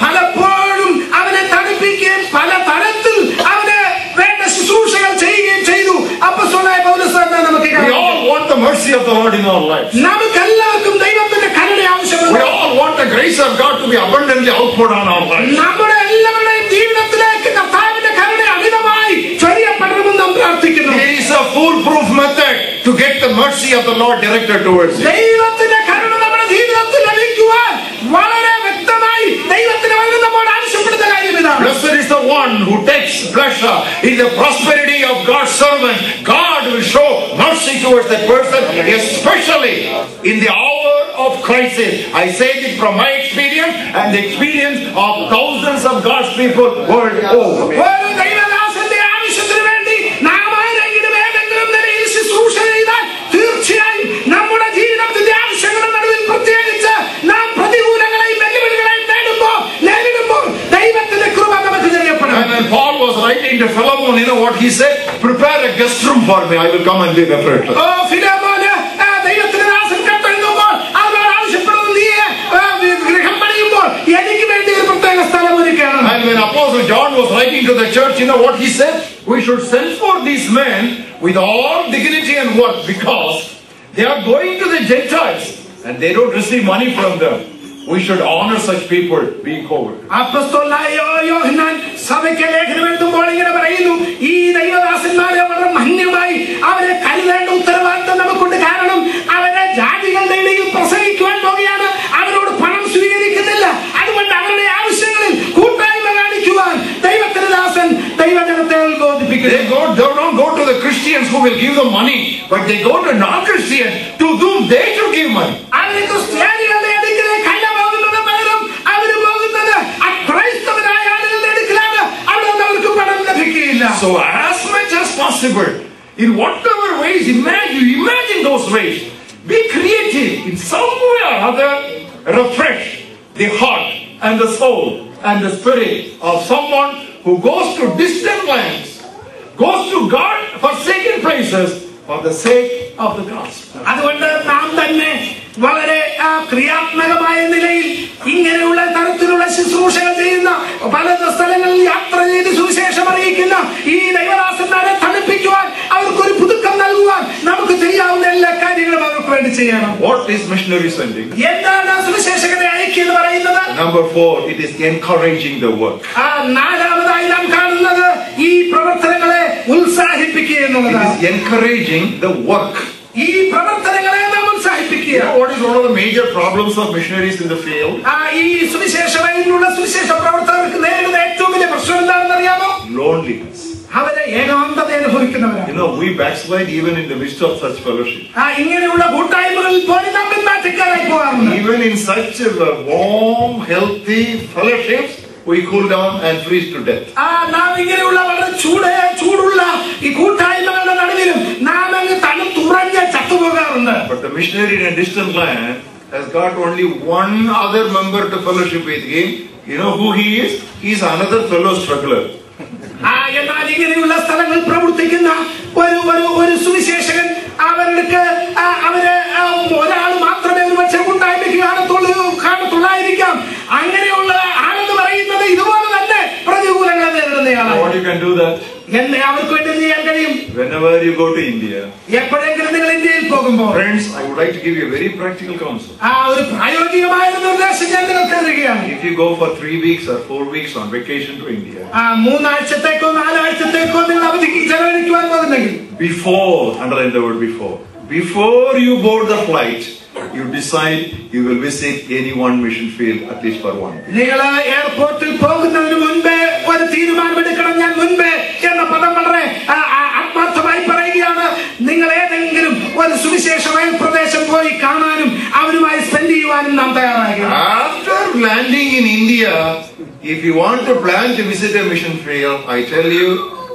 പലപ്പോഴും അവനെ തണുപ്പിക്കുകയും പല തരത്തിൽ അവന് വേണ്ട ശുശ്രൂഷകൾ ചെയ്യുകയും ചെയ്തു. അപ്പോസ്തലനായ പൗലോസ് നമുക്ക് We all want the mercy of the Lord in our lives. നമുക്കെല്ലാവർക്കും ദൈവത്തിന്റെ കരുണ ആവശ്യമുണ്ട്. We all want the grace of God to be abundantly outpoured on our lives. നമ്മുടെ എല്ലാവരുടെയും ജീവിതത്തിലേക്ക് കർത്താവിന്റെ കരുണ അമിതമായി ചൊരിയപ്പെടണമെന്ന് നാം പ്രാർത്ഥിക്കുന്നു. There is a foolproof method to get the mercy of the Lord directed towards you. ദൈവത്തിന്റെ കരുണ നമ്മുടെ ജീവിതത്തിൽ ലഭിക്കുവാൻ വളരെ വ്യക്തമായി ദൈവത്തിന്റെ വചനം നമ്മോട് ആവശ്യപ്പെടുന്ന കാര്യം ഇതാണ്. Blessed is the one who takes pleasure in the prosperity of God's servant. God will show mercy towards that person, especially in the hour of crisis. I say this from my experience and the experience of thousands of God's people world over. ഒരു ദൈവദാസന്റെ ആവശ്യത്തിന് വേണ്ടി നാം ആരെങ്കിലും ഏതെങ്കിലും നിലയിൽ ശുശ്രൂഷ ചെയ്താൽ തീർച്ചയായും നമ്മുടെ ജീവിതത്തിന്റെ ആവശ്യങ്ങളുടെ നടുവിൽ പ്രത്യേകിച്ച് നാം പ്രതികൂലങ്ങളെയും വെല്ലുവിളികളെയും നേരിടുമ്പോൾ ദൈവത്തിന്റെ കൃപ നമുക്ക് ചെയ്യപ്പെടും. And when Paul was writing to Philemon, you know what he said? Prepare a guest room for me. I will come and live afresh. ഫിലോമോന് ദൈവത്തിന്റെ ദാസൻ കത്തെഴുതുമ്പോൾ അവരോട് ആവശ്യപ്പെടുന്നു, നീ ഗൃഹം പണിയുമ്പോൾ എനിക്ക് വേണ്ടി ഒരു പ്രത്യേക സ്ഥലം ഒരുക്കണം. And when Apostle John was writing to the church, you know what he said? We should send for these men with all dignity and worth, because they are going to the Gentiles and they don't receive money from them. We should honor such people being covered. അപ്പോസ്തലനായ യോഹന്നാൻ സഭയ്ക്ക് ലേഖനം എഴുതുമ്പോൾ ഇങ്ങനെ പറയുന്നു, ഈ ദൈവദാസന്മാരെ വളരെ മാന്യമായി അവരെ കരുതേണ്ട ഉത്തരവാദിത്തം നമുക്കുണ്ട്. കാരണം അവരെ ജാതികളുടെ ഇടയിൽ പ്രസംഗിക്കുവാൻ പോകുകയാണ്. അവരോട് പണം സ്വീകരിക്കുന്നില്ല. അതുകൊണ്ട് അവരുടെ ആവശ്യങ്ങളിൽ കൂട്ടായ്മ കാണിക്കുവാൻ ദൈവത്തിന്റെ ദാസൻ ദൈവജനത്തെ ബോധിപ്പിക്കുന്നു. They don't go to the Christians who will give them money, but they go to non-Christians to whom they should give money. അവര് ക്രിസ്ത്യാനികളുടെ അടുക്കലേക്ക് അല്ല പോകുന്നത്, പകരം അവര് പോകുന്നത് അക്രൈസ്തവരായ ആളുകളുടെ അടുക്കലാണ്. അവിടെ അവർക്ക് പണം ലഭിക്കുകയില്ല. So as much as possible, in whatever ways, imagine those ways. Be creative in some way or other. Refresh the heart and the soul and the spirit of someone who goes to distant lands, goes to God-forsaken places for the sake of the gospel. അതുകൊണ്ട് നാം തന്നെ വളരെ ക്രിയാത്മകമായ നിലയിൽ ഇങ്ങനെയുള്ള തരത്തിലുള്ള ശുശ്രൂഷകൾ ചെയ്യുന്ന പല സ്ഥലങ്ങളിൽ യാത്ര ചെയ്ത് സുവിശേഷം അറിയിക്കുന്ന ഈ ദൈവദാസന്മാരെ തണുപ്പിക്കുവാൻ, അവർക്കൊരു പുതുക്കം നൽകുവാൻ നമുക്ക് ചെയ്യാവുന്ന എല്ലാ കാര്യങ്ങളും അവർക്ക് വേണ്ടി ചെയ്യണം. What is missionary sending? എന്താണ് സുവിശേഷകരെ അയക്കുക എന്ന് പറയുന്നത്? Number 4, it is encouraging the work. നാലാമതായി നാം കാണുന്നത് ഈ പ്രവർത്തനങ്ങളെ ഉത്സാഹിപ്പിക്കുക എന്നുള്ളതാണ്. It is encouraging the work. ഈ പ്രവർത്തനങ്ങളെ നാം ഉത്സാഹിപ്പിക്കുക. You know what is one of the major problems of missionaries in the field? ഈ സുവിശേഷ പ്രവർത്തകർക്ക് നേരിടുന്ന ഏറ്റവും വലിയ പ്രശ്നം എന്താണെന്ന് അറിയാമോ? Loneliness. അവരെ ഏകാന്തത അനുഭവിക്കുന്നവരാണ്. You know, we backslide even in the midst of such fellowship. ഇങ്ങനെയുള്ള കൂട്ടായ്മകളിൽ പോലും നാം പിന്മാറ്റക്കാരായി പോകാറുണ്ട്. Even in such warm, healthy fellowships, we cool down and freeze to death. നാം ഇങ്ങനെയുള്ള വളരെ ചൂടുള്ള ഈ കൂട്ടായ്മകളുടെ നടുവിലും നാം അങ്ങ് തണുത്തുറഞ്ഞ് ചത്തുപോകാറുണ്ട്. But the missionary in a distant land has got only one other member to fellowship with him. You know who he is? He is another fellow struggler. എന്നാൽ ഇങ്ങനെയുള്ള സ്ഥലങ്ങളിൽ പ്രവർത്തിക്കുന്ന ഒരു സുവിശേഷകൻ അവർക്ക് ഒരാൾ മാത്രമേ ഒരു പക്ഷേ കൂട്ടായ്മയ്ക്ക് കാണത്തുള്ളായിരിക്കാം. അങ്ങനെയുള്ള ആളെന്ന് പറയുന്നത് ഇതുപോലെ തന്നെ പ്രതികൂലങ്ങളെ നേരിടുന്നയാളാണ്. What you can do that? എന്നെ അവർക്ക് വേണ്ടി ചെയ്യാൻ കഴിയും. Whenever you go to India, എപ്പോഴെങ്കിലും നിങ്ങൾ ഇന്ത്യയിൽ പോകുമ്പോൾ, friends, I would like to give you a very practical counsel. ഒരു പ്രായോഗികമായ നിർദ്ദേശം ഞാൻ നിങ്ങൾക്ക് തരികയാണ്. If you go for 3 weeks or 4 weeks on vacation to India, 3 ആഴ്ചത്തേക്കോ 4 ആഴ്ചത്തേക്കോ നിങ്ങൾ അവധിക്ക് ചെലവഴിക്കുവാൻ പോകുന്നെങ്കിൽ, underline the word before you board the flight, you decide you will visit any one mission field at least for one. നിങ്ങൾ എയർപോർട്ടിൽ പോകുന്നതിന് മുൻപേ ഒരു തീരുമാനമെടുക്കണം. ഞാൻ മുൻപേ എന്ന പദം വളരെ ആത്മാർത്ഥമായി പറയുകയാണ്. നിങ്ങൾ ഏതെങ്കിലും ഒരു സുവിശേഷമായ പ്രദേശം പോയി കാണാനും അവരുമായി സ്പെൻഡ് ചെയ്യുവാനും നാം തയ്യാറാകുക. After landing in India, if you want to plan to visit a mission field, I tell you,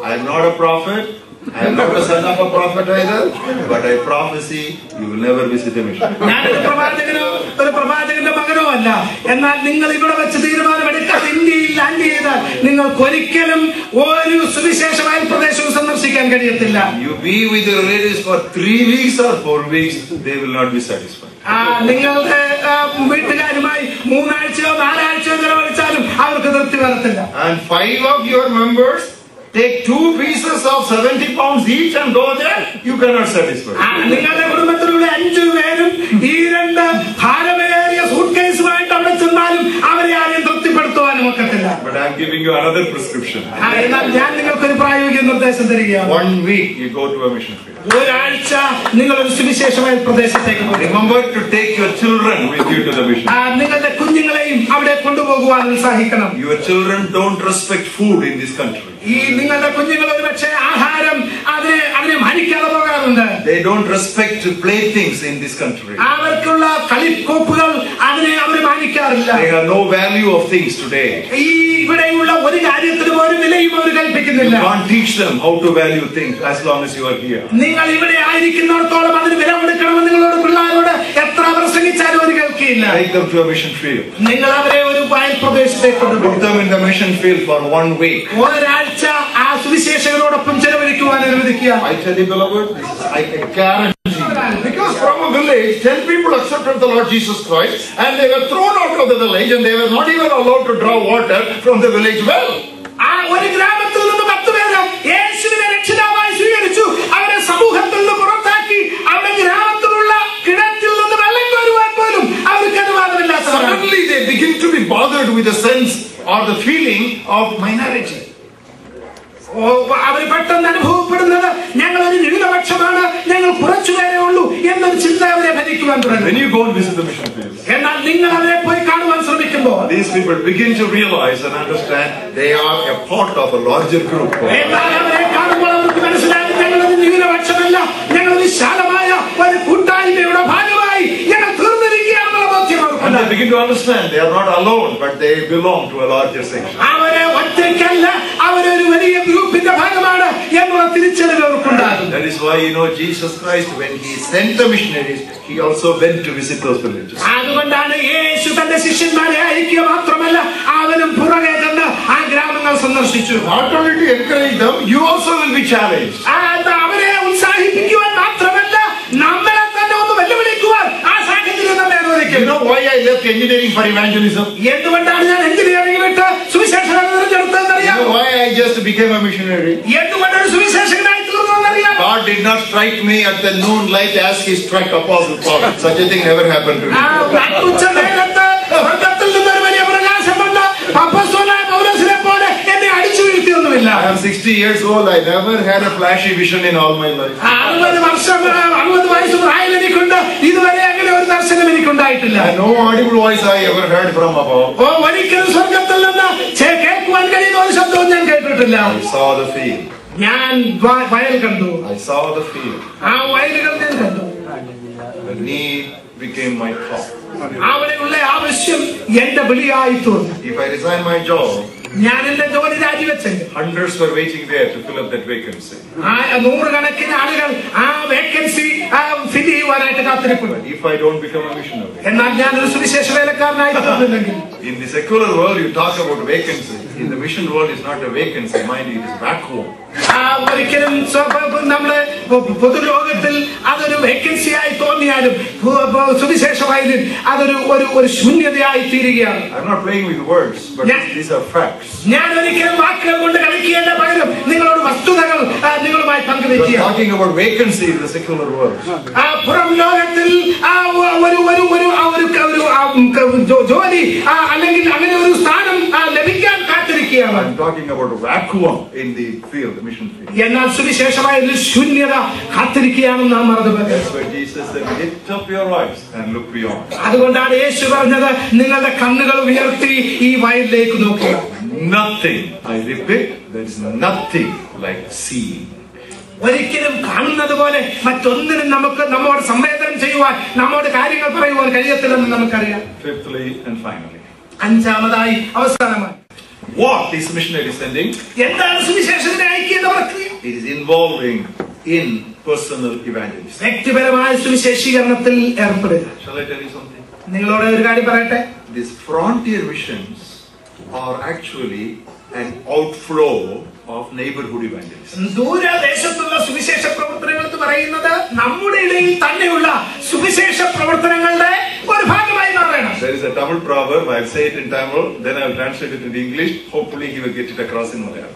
I am not a prophet. I am not a son of a prophet either, but I prophesy you will never visit a mission. ഞാനൊരു പ്രവാചകന്റെ മകനോ അല്ല. എന്നാൽ നിങ്ങൾ ഇവിടെ വെച്ച് തീരുമാനമെടുക്കാതെ ഇന്ത്യയിൽ land ചെയ്താൽ നിങ്ങൾക്ക് ഒരിക്കലും ഒരു സുവിശേഷമായ പ്രദേശവും വിശ്വസിക്കാൻ കഴിയത്തില്ല. You be with your relatives for 3 weeks or 4 weeks, they will not be satisfied. നിങ്ങളുടെ വീട്ടുകാരുമായി 3 ആഴ്ചയോ 4 ആഴ്ചയോ ചെലവഴിച്ചാലും അവർക്ക് തൃപ്തി വരത്തില്ല. And 5 of your members take 2 pieces of 70 pounds each and go there, you cannot satisfy. നിങ്ങളുടെ കുടുംബത്തിലുള്ള 5 പേരും ഈ 2 ഭാരമേറിയ സൂട്ട്കേസുമായിട്ട് അവിടെ ചെന്നാലും അവരെ ആരെയും തൃപ്തിപ്പെടുത്തുവാനും ഒക്കത്തില്ല. But I am giving you another prescription. എന്നാൽ ഞാൻ നിങ്ങൾക്കൊരു പ്രായോഗിക നിർദ്ദേശം തരികയാണ്. 1 week you go to a mission field. ഒരാഴ്ച നിങ്ങൾ ഒരു സുവിശേഷമായ പ്രദേശത്തേക്ക് പോകും. Remember to take your children with you to the mission. നിങ്ങളുടെ കുഞ്ഞുങ്ങളെയും അവിടെ കൊണ്ടുപോകുവാൻ ഉത്സാഹിക്കണം. Your children don't respect food in this country. ഈ നിങ്ങളുടെ കുഞ്ഞുങ്ങൾ ഒരുപക്ഷെ ആഹാരം അതിനെ മാനിക്കാതെ പോകാറുണ്ട്. They don't respect playthings in this country. അവർക്കുള്ള കളിക്കോപ്പുകൾ അതിനെ അവർ മാനിക്കാറില്ല. They have no value of things today. ഈ ഇവിടെയുള്ള ഒരു കാര്യത്തിന് പോലും വിലയും അവർ കൽപ്പിക്കുന്നില്ല. You can't teach them how to value things as long as you are here. നിങ്ങൾ ഇവിടെ ആയിരിക്കുന്നിടത്തോളം അതിന് വില കൊടുക്കണമെന്ന് നിങ്ങളോട് പിള്ളേരോട് എത്ര പ്രസംഗിച്ചാലും അവർ കേൾക്കില്ല. Take them to a mission field. നിങ്ങൾ അവരെ ഒരു വയൽ പ്രദേശത്തേക്ക് കൊണ്ടുപോകും. Put them in the mission field for 1 week. ഒരാഴ്ച ആ സുവിശേഷകരോടൊപ്പം ചെലവഴിക്കുവാൻ അനുവദിക്കുക. I tell you, beloved, I guarantee you. Because from a village, 10 people accepted the Lord Jesus Christ and they were thrown out of the village and they were not even allowed to draw water from the village well. ഒരു ഗ്രാമത്തിൽ നിന്ന് 10 പേര് യേശുവിനെ രക്ഷിതാവായി സ്വീകരിച്ചു. അവരെ സമൂഹത്തിൽ നിന്ന് പുറത്താക്കി അവിടെ ഗ്രാമത്തിലുള്ള കിണറ്റിൽ നിന്ന് വെള്ളം കോരുവാൻ പോലും അവർക്ക് അനുവാദമില്ലാത്ത. Suddenly they begin to be bothered with the sense or the feeling of minority. അവർ പെട്ടെന്ന് അനുഭവപ്പെടുന്നത് ഞങ്ങൾ ഒരു ന്യൂനപക്ഷമാണ്, ഞങ്ങൾ കുറച്ചുപേരേ ഉള്ളൂ എന്നൊരു ചിന്ത അവരെ ഭരിക്കുവാൻ തുടങ്ങി. When you go and visit the mission field, എന്നാൽ നിങ്ങൾ അവരെ പോയി കാണുവാൻ ശ്രമിക്കുമ്പോൾ these people begin to realize and understand they are a part of a larger group. എന്നാൽ അവരെ കാണുമ്പോൾ അവർക്ക് മനസ്സിലാകും ഞങ്ങളൊരു ന്യൂനപക്ഷമല്ല, ഞങ്ങൾ വിശാലമായ ഒരു കൂട്ടായ്മയുടെ ഭാഗമായി ഞങ്ങൾ തീർന്നിരിക്കുകയാണെന്നുള്ള ബോധ്യം അവർക്കുണ്ട്. And they begin to understand they are not alone, but they belong to a larger section. അവരെ ഒറ്റയ്ക്കല്ല, അവരൊരു വലിയ ഗ്രൂപ്പിന്റെ ഭാഗമാണ് എന്നുള്ള തിരിച്ചറിവ് അവർക്കുണ്ടാകും. That is why Jesus Christ, when he sent the missionaries, he also went to visit those villages. അതുകൊണ്ടാണ് യേശു തന്റെ ശിഷ്യന്മാരെ അയക്കുക മാത്രമല്ല അവനും പുറകെ ചെന്ന് ആ ഗ്രാമങ്ങൾ സന്ദർശിച്ചു. Not only to encourage them, you also will be challenged. അവരെ ഉത്സാഹിപ്പിക്കുവാൻ മാത്രമല്ല നമ്മളെ തന്നെ ഒന്ന് വെല്ലുവിളിക്കുവാൻ ആ സാഹചര്യം നമ്മെ അനുവദിക്കും. You know why I left engineering for evangelism? എന്തുകൊണ്ടാണ് ഞാൻ എഞ്ചിനീയറിംഗ് വിട്ട് സുവിശേഷകനെ തിരഞ്ഞെടുത്തതെന്ന് അറിയാം. You know why I just became a missionary? എന്തുകൊണ്ടാണ് സുവിശേഷകനായി തീർന്നതെന്ന് അറിയാം. God did not strike me at the noon light as he struck Apostle Paul. Such a thing never happened to me. നട്ടുച്ചനേരത്ത് സ്വർഗ്ഗത്തിൽ നിന്നൊരു വലിയ പ്രകാശം വന്ന് അപ്പോസ്തലനായ പൗലോസിനെ പോലെ എന്നെ അടിച്ചു വീഴ്ത്തിയൊന്നുമില്ല. I am 60 years old. I never had a flashy vision in all my life. 60 വയസ്സ് പ്രായം എനിക്കുണ്ട്. ഇതുവരെ അങ്ങനെ ഒരു ദർശനം എനിക്കുണ്ടായിട്ടില്ല. No audible voice I ever heard from above. ഒരിക്കലും സ്വർഗ്ഗത്തിൽ നിന്ന് കേൾക്കുവാൻ കഴിയുന്ന ഒരു ശബ്ദവും ഞാൻ കേട്ടിട്ടില്ല. I saw the field. ഞാൻ വയൽ കണ്ടു. I saw the field. ആ വയലുകൾ ഞാൻ കണ്ടു. The need became my thought. അവിടെയുള്ള ആവശ്യം എന്റെ വിളിയായി തോന്നി. If I resign my job, ഞാൻ എന്റെ ജോലി രാജിവെച്ചെങ്കിൽ hundreds were waiting there to fill up that vacancy. 100കണക്കിന് ആളുകൾ ആ വേക്കൻസി ഫിൽ ചെയ്യുവാനായിട്ട് കാത്തിരിക്കുന്നു. If I don't become a missionary, എന്നാൽ ഞാൻ ഒരു സുവിശേഷ വേലക്കാരനായി തീർന്നില്ലെങ്കിൽ. in the secular world you talk about vacancy. In the mission world it's not a vacancy, mind you, it is vacuum. ഒരിക്കലും നമ്മുടെ പൊതുലോകത്തിൽ അതൊരു വേക്കൻസിയായി തോന്നിയാലും സുവിശേഷ വയലിൽ അതൊരു ശൂന്യതയായി തീരുകയാണ്. I'm not playing with words, but these are facts. ഞാൻ ഒരിക്കലും വാക്കുകൾ കൊണ്ട് കളിക്കുകയല്ല, പകരം നിങ്ങളോട് വസ്തുതകൾ നിങ്ങളുമായി പങ്കുവെക്കുക. Talking about vacancy in the secular world. പുറം ലോകത്തിൽ ജോലി അല്ലെങ്കിൽ അങ്ങനെ ഒരു സ്ഥാനം ലഭിക്കാൻ കാത്തിരിക്കുകയാണ്. I'm talking about a vacuum in the field, the mission field. എന്നാൽ സുവിശേഷമായ ശൂന്യത കാത്തിരിക്കുകയാണെന്ന് നാം മറന്നുപോകും. That's why Jesus said, lift up your eyes and look beyond. അതുകൊണ്ടാണ് യേശു പറഞ്ഞത് നിങ്ങളുടെ കണ്ണുകൾ ഉയർത്തി ഈ വയലിലേക്ക് നോക്കുക. Nothing, I repeat, there is nothing like seeing. ഒരിക്കലും കാണുന്നത് പോലെ മറ്റൊന്നിനും നമ്മോട് സംവേദനം ചെയ്യുവാൻ, നമ്മോട് കാര്യങ്ങൾ പറയുവാൻ കഴിയത്തില്ലെന്ന് നമുക്കറിയാം. Fifthly and finally, അഞ്ചാമതായി അവസാനമായി, what is missionary sending? എന്താണ് സുവിശേഷത്തിനെ അയക്കുന്ന പ്രക്രിയ? It is involving in personal evangelism. വ്യക്തിപരമായ സുവിശേഷീകരണത്തിൽ ഏർപ്പെടുക. Shall I tell you something? നിങ്ങളോട് ഒരു കാര്യം പറയട്ടെ. These frontier missions are actually an outflow of neighborhood evangelism. ദൂരദേശത്തുള്ള സുവിശേഷ പ്രവർത്തനങ്ങൾ എന്ന് പറയുന്നത് നമ്മുടെ ഇടയിൽ തന്നെയുള്ള സുവിശേഷ പ്രവർത്തനങ്ങളുടെ ഒരു ഭാഗമായി മാറണം. There is a Tamil proverb. I'll say it in Tamil, then I'll translate it into English. Hopefully he will get it across in Malayalam.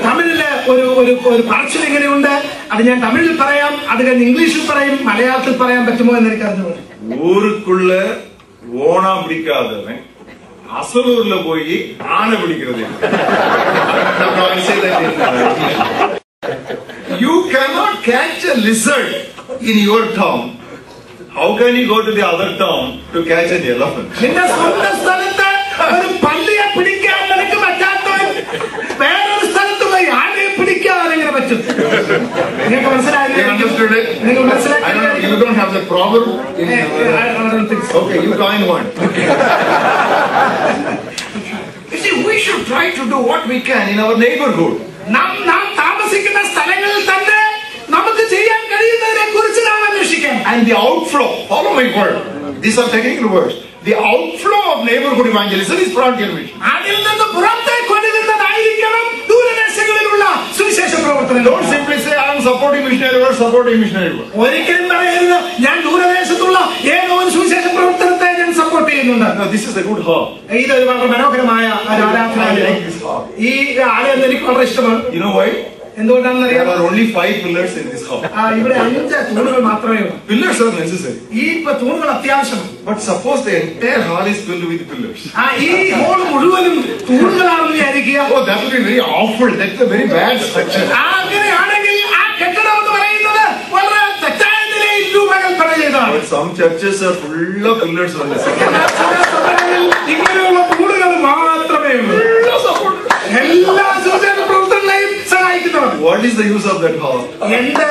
തമിഴില് ഒരു പറച്ചിൽ ഇങ്ങനെയുണ്ട്. അത് ഞാൻ തമിഴിൽ പറയാം, അത് ഞാൻ ഇംഗ്ലീഷിൽ പറയും, മലയാളത്തിൽ പറയാൻ പറ്റുമോ എന്ന് എനിക്ക് അറിഞ്ഞുകൂടാ. ഊരുക്കുള്ള ഓണ പിടിക്കാതെ അസലൂരിൽ പോയി ആന പിടിക്കുന്നത്. You cannot catch a lizard in your town. How can you go to the other town to catch an elephant? നിന്റെ സ്വന്തം സ്ഥലത്ത് ഒരു പല്ലിയെ പിടിക്കാൻ നിനക്ക് പറ്റാത്തവൻ വേറൊരു സ്ഥലത്ത് പോയി ആനയെ പിടിക്കാൻ എങ്ങനെ പറ്റും? നിങ്ങൾക്ക് മനസ്സിലായി? നിങ്ങൾ മനസ്സിലാക്കി? You don't have the problem. Okay, you coin one. You see, we should try to do what we can in our neighborhood. നാം താമസിക്കുന്ന സ്ഥലങ്ങളിൽ തന്നെ നമുക്ക് ചെയ്യാൻ കഴിയുന്നതിനെ കുറിച്ച് നാം അന്വേഷിക്കണം. And the outflow, follow my word. These are technical words. The outflow of neighborhood evangelism is frontier mission. അതിൽ നിന്ന് പുറത്തേക്ക് ഒഴുകുന്നതായിരിക്കണം ദൂരദേശങ്ങളിലുള്ള സുവിശേഷ പ്രവർത്തനം. Don't simply say I am supporting missionary work, supporting missionary work. ഒരിക്കലും പറയരുത് ഞാൻ ദൂരദേശത്തുള്ള ഏതോ ഒരു സുവിശേഷ പ്രവർത്തനത്തെ ഞാൻ സപ്പോർട്ട് ചെയ്യുന്നുണ്ട്. No, this is a good hall. ഇതൊരു വളരെ മനോഹരമായ ഒരു ആരാധനാലയം. ഈ ആലയം എനിക്ക് വളരെ ഇഷ്ടമാണ്. You know why? എന്തുകൊണ്ടാണെന്ന് അറിയാം? There are only 5 pillars in this hall. ഇവിടെ 5 തൂണുകൾ മാത്രമേ ഉള്ളൂ. Pillars are necessary. ഈ തൂണുകൾ അത്യാവശ്യമാണ്. But suppose the entire hall is filled with pillars. ഈ ഹോൾ മുഴുവനും തൂണുകളാണെന്ന് വിചാരിക്കുക. Oh, that will be very awful. That's a very bad structure. അങ്ങനെയാണെങ്കിൽ ആ കെട്ടിടം എന്ന് പറയുന്നത് വളരെ തെറ്റായ നിലയിൽ രൂപകൽപ്പന ചെയ്തതാണ്. But some churches are full of pillars on this. ഇങ്ങനെയുള്ള തൂണുകൾ മാത്രമേ ഉള്ളൂ. എല്ലാ സുവിശേഷ പ്രവർത്തനങ്ങളെയും സഹായിക്കുന്നവർ. What is the use of that hall? എന്ത്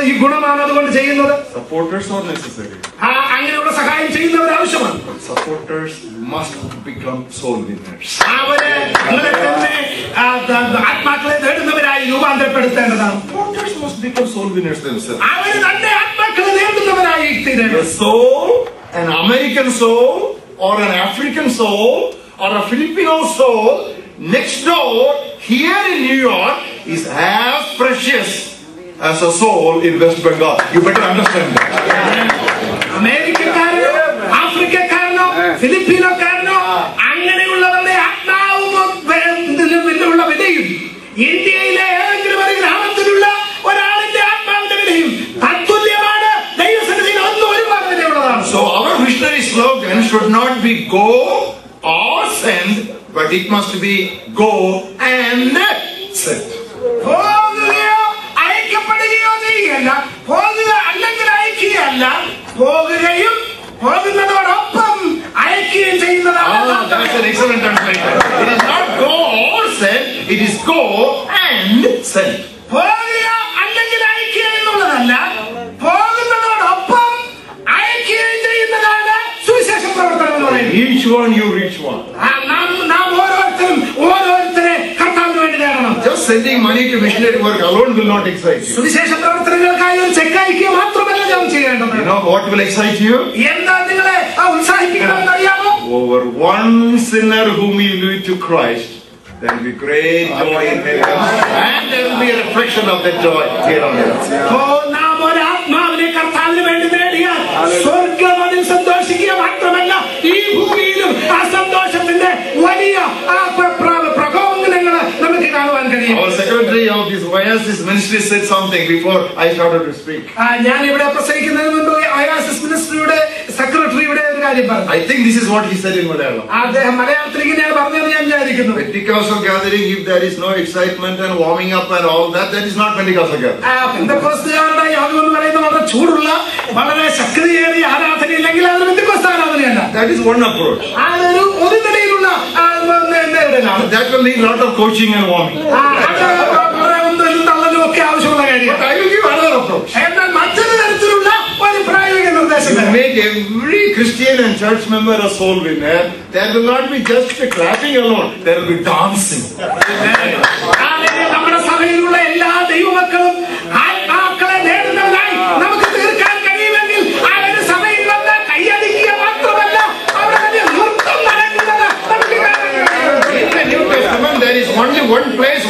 ഈ ഗുണമാണ് അതുകൊണ്ട് ചെയ്യുന്നത്? Supporters are necessary. അങ്ങനെയുള്ള സഹായം ചെയ്യുന്നവർ ആവശ്യമാണ്. Supporters must become soul winners. അവരെ അങ്ങനെ തന്നെ ആത്മാക്കളെ നേടുന്നവരായി രൂപാന്തരപ്പെടുത്തേണ്ടതാണ്. Supporters must become soul winners themselves. അവര് തന്നെ ആത്മാക്കളെ നേടുന്നവരായി തീരണം. A soul, an American soul, or an African soul, or a Filipino soul next door here in New York is as precious as a soul in West Bengal. You better understand that. അമേരിക്കക്കാരനോ ആഫ്രിക്കക്കാരനോ ഫിലിപ്പീനോക്കാരനോ അങ്ങനെയുള്ളവരുടെ ആത്മാവും ഉള്ള വിലയും ഇന്ത്യയിലെ ഏതെങ്കിലും ഒരു ഗ്രാമത്തിലുള്ള ഒരാളിന്റെ ആത്മാവിന്റെ വിലയും തത്തുല്യമാണ്. ദൈവസന്നിധിയിൽ ഒന്നും ഒരുപാട് വിലയുള്ളതാണ്. So our missionary slogan should not be go or send, but it must be go and send. പോകുകയോ അയക്കപ്പെടുകയോ ചെയ്യുകയല്ല, പോകുക അല്ലെങ്കിൽ അയക്കുകയല്ല, പോകുകയും പോകുന്നതോടൊപ്പം അയക്കുകയും ചെയ്യുന്നതാണ്. That's an excellent translation. It is not go or send, it is go and send. പോകുക അല്ലെങ്കിൽ അയക്കുക എന്നുള്ളതല്ല, പോകുന്നതോടൊപ്പം അയക്കുകയും ചെയ്യുന്നതാണ് സുവിശേഷ പ്രവർത്തനം എന്ന് പറയുന്നത്. Each one you reach one. നാം ഓരോരുത്തരെ കർത്താവിന് വേണ്ടി നേടണം. Just sending money to missionary work alone will not excite you. സുവിശേഷ പ്രവർത്തനങ്ങൾക്കായി ഒരു ചെക്ക് അയക്കുക മാത്രമല്ല നാം ചെയ്യേണ്ടത്. You know what will excite you? എന്താ നിങ്ങളെ ഉത്സാഹിപ്പിക്കണമെന്ന് അറിയാമോ? Over one sinner whom you lead to Christ, there will be great joy in heaven, and there will be a reflection of that joy here on earth. നാം ഒരു ആത്മാവിനെ കർത്താവിന് വേണ്ടി നേടിയാൽ സ്വർഗ്ഗം അതിൽ സന്തോഷിക്കുക മാത്രമല്ല ഈ ഭൂമിയിലും ആ സന്തോഷത്തിന്റെ വലിയ പ്രകോപനങ്ങൾ നമുക്ക് കാണുവാൻ കഴിയും. Our secretary of this Oasis ministry said something before I started to speak. ഞാൻ ഇവിടെ പ്രസംഗിക്കുന്നതിന് മുൻപ് Oasis മിനിസ്ട്രിയുടെ സെക്രട്ടറിയുടെ ഒരു കാര്യം പറഞ്ഞു. I think this is what he said in Malayalam. അദ്ദേഹം മലയാളത്തിൽ ഇങ്ങനെയാണ് പറഞ്ഞത് ഞാൻ വിചാരിക്കുന്നു. Pentecostal gathering, if there is no excitement and warming up and all that, that is not Pentecostal gathering. പെന്തക്കോസ്തുകാരുടെ യോഗം എന്ന് പറയുന്നത് വളരെ ചൂടുള്ള വളരെ ശക്തിയേറിയ ആരാധന ഇല്ലെങ്കിൽ അതൊരു Pentecost ആരാധനയല്ല. That is one approach. അതൊരു ഒരു നിലയിലുള്ള that will need lot of coaching and warming. തള്ളലും ഒക്കെ ആവശ്യമുള്ള കാര്യം. But I will give another approach. എന്നാൽ മറ്റൊരു തരത്തിലുള്ള ഒരു പ്രായോഗിക നിർദ്ദേശം. You make every Christian and church member a soul winner. There will not be just clapping alone. There will be dancing. നമ്മുടെ സഭയിലുള്ള എല്ലാ ദൈവമക്കളും ആത്മാക്കളെ നേടുന്നതിനായി നമുക്ക് തീർക്കാൻ കഴിയുമെങ്കിൽ അവരുടെ സഭയിൽ വന്ന് കൈയടിക്കുക മാത്രമല്ല അവിടെ നൃത്തം നടക്കുന്നത് നമുക്ക് കാണാൻ കഴിയും. In the New Testament, there is only one place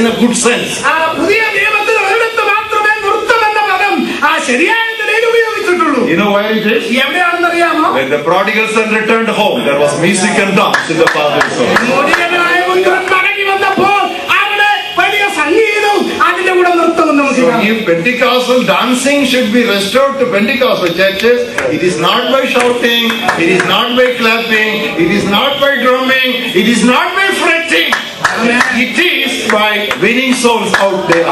in a good sense. പുതിയ നിയമത്തിൽ ഒരിടത്ത് മാത്രമേ നൃത്തം എന്ന പദം ശരിയായ നിലയിൽ ഉപയോഗിച്ചിട്ടുള്ളൂ. You know why it is? എവിടെയാണെന്ന് അറിയാമോ? When the prodigal son returned home, there was music and dance in the father's house. മടങ്ങി വന്നപ്പോൾ അവിടെ വലിയ സംഗീതവും അതിന്റെ കൂടെ നൃത്തവും നമുക്ക് കാണാം. If Pentecostal dancing should be restored to Pentecostal churches, it is not by shouting, it is not by clapping, it is not by drumming, it is not by fretting. It is by winning souls out there.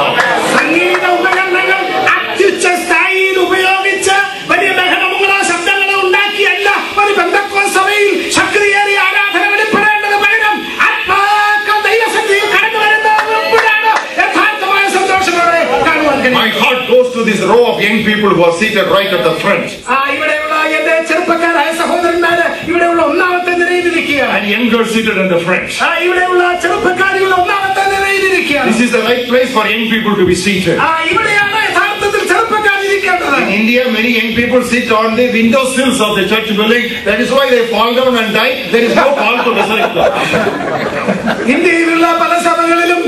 സംഗീത ഉപകരണങ്ങൾ അത്യുച്ച സ്ഥായിയിൽ ഉപയോഗിച്ച് വലിയ ബഹളമുള്ള ശബ്ദങ്ങളെ ഉണ്ടാക്കിയല്ല ഒരു പെന്തക്കോസ്ത് സഭയിൽ ശക്തിയേറിയ ആരാധന വെളിപ്പെടേണ്ടത്. പകരം ആത്മാക്കൾ ദൈവസന്നിധിയിൽ കടന്നു വരുമ്പോഴാണ് യഥാർത്ഥമായ സന്തോഷത്തോടെ കാണുവാൻ കഴിയും. My heart goes to this row of young people who are seated right at the front. ഇവിടെയുള്ള എന്റെ ചെറുപ്പക്കാരായ സഹോദരന്മാര് ഇവിടെയുള്ള ഒന്നാമത്തെ നിരയിലിരിക്കുകയാണ്. And young girls seated at the front. ഇവിടെയുള്ള ചെറുപ്പക്കാരികൾ ഒന്നാമത്തെ നിരയിലിരിക്കുകയാണ്. This is the right place for young people to be seated. ഇവിടെയാണ് യഥാർത്ഥത്തിൽ ചെറുപ്പക്കാരിരിക്കേണ്ടത്. In India, many young people sit on the window sills of the church building. That is why they fall down and die. There is no call to resurrect. ഇന്ത്യയിലുള്ള പല സഭകളിലും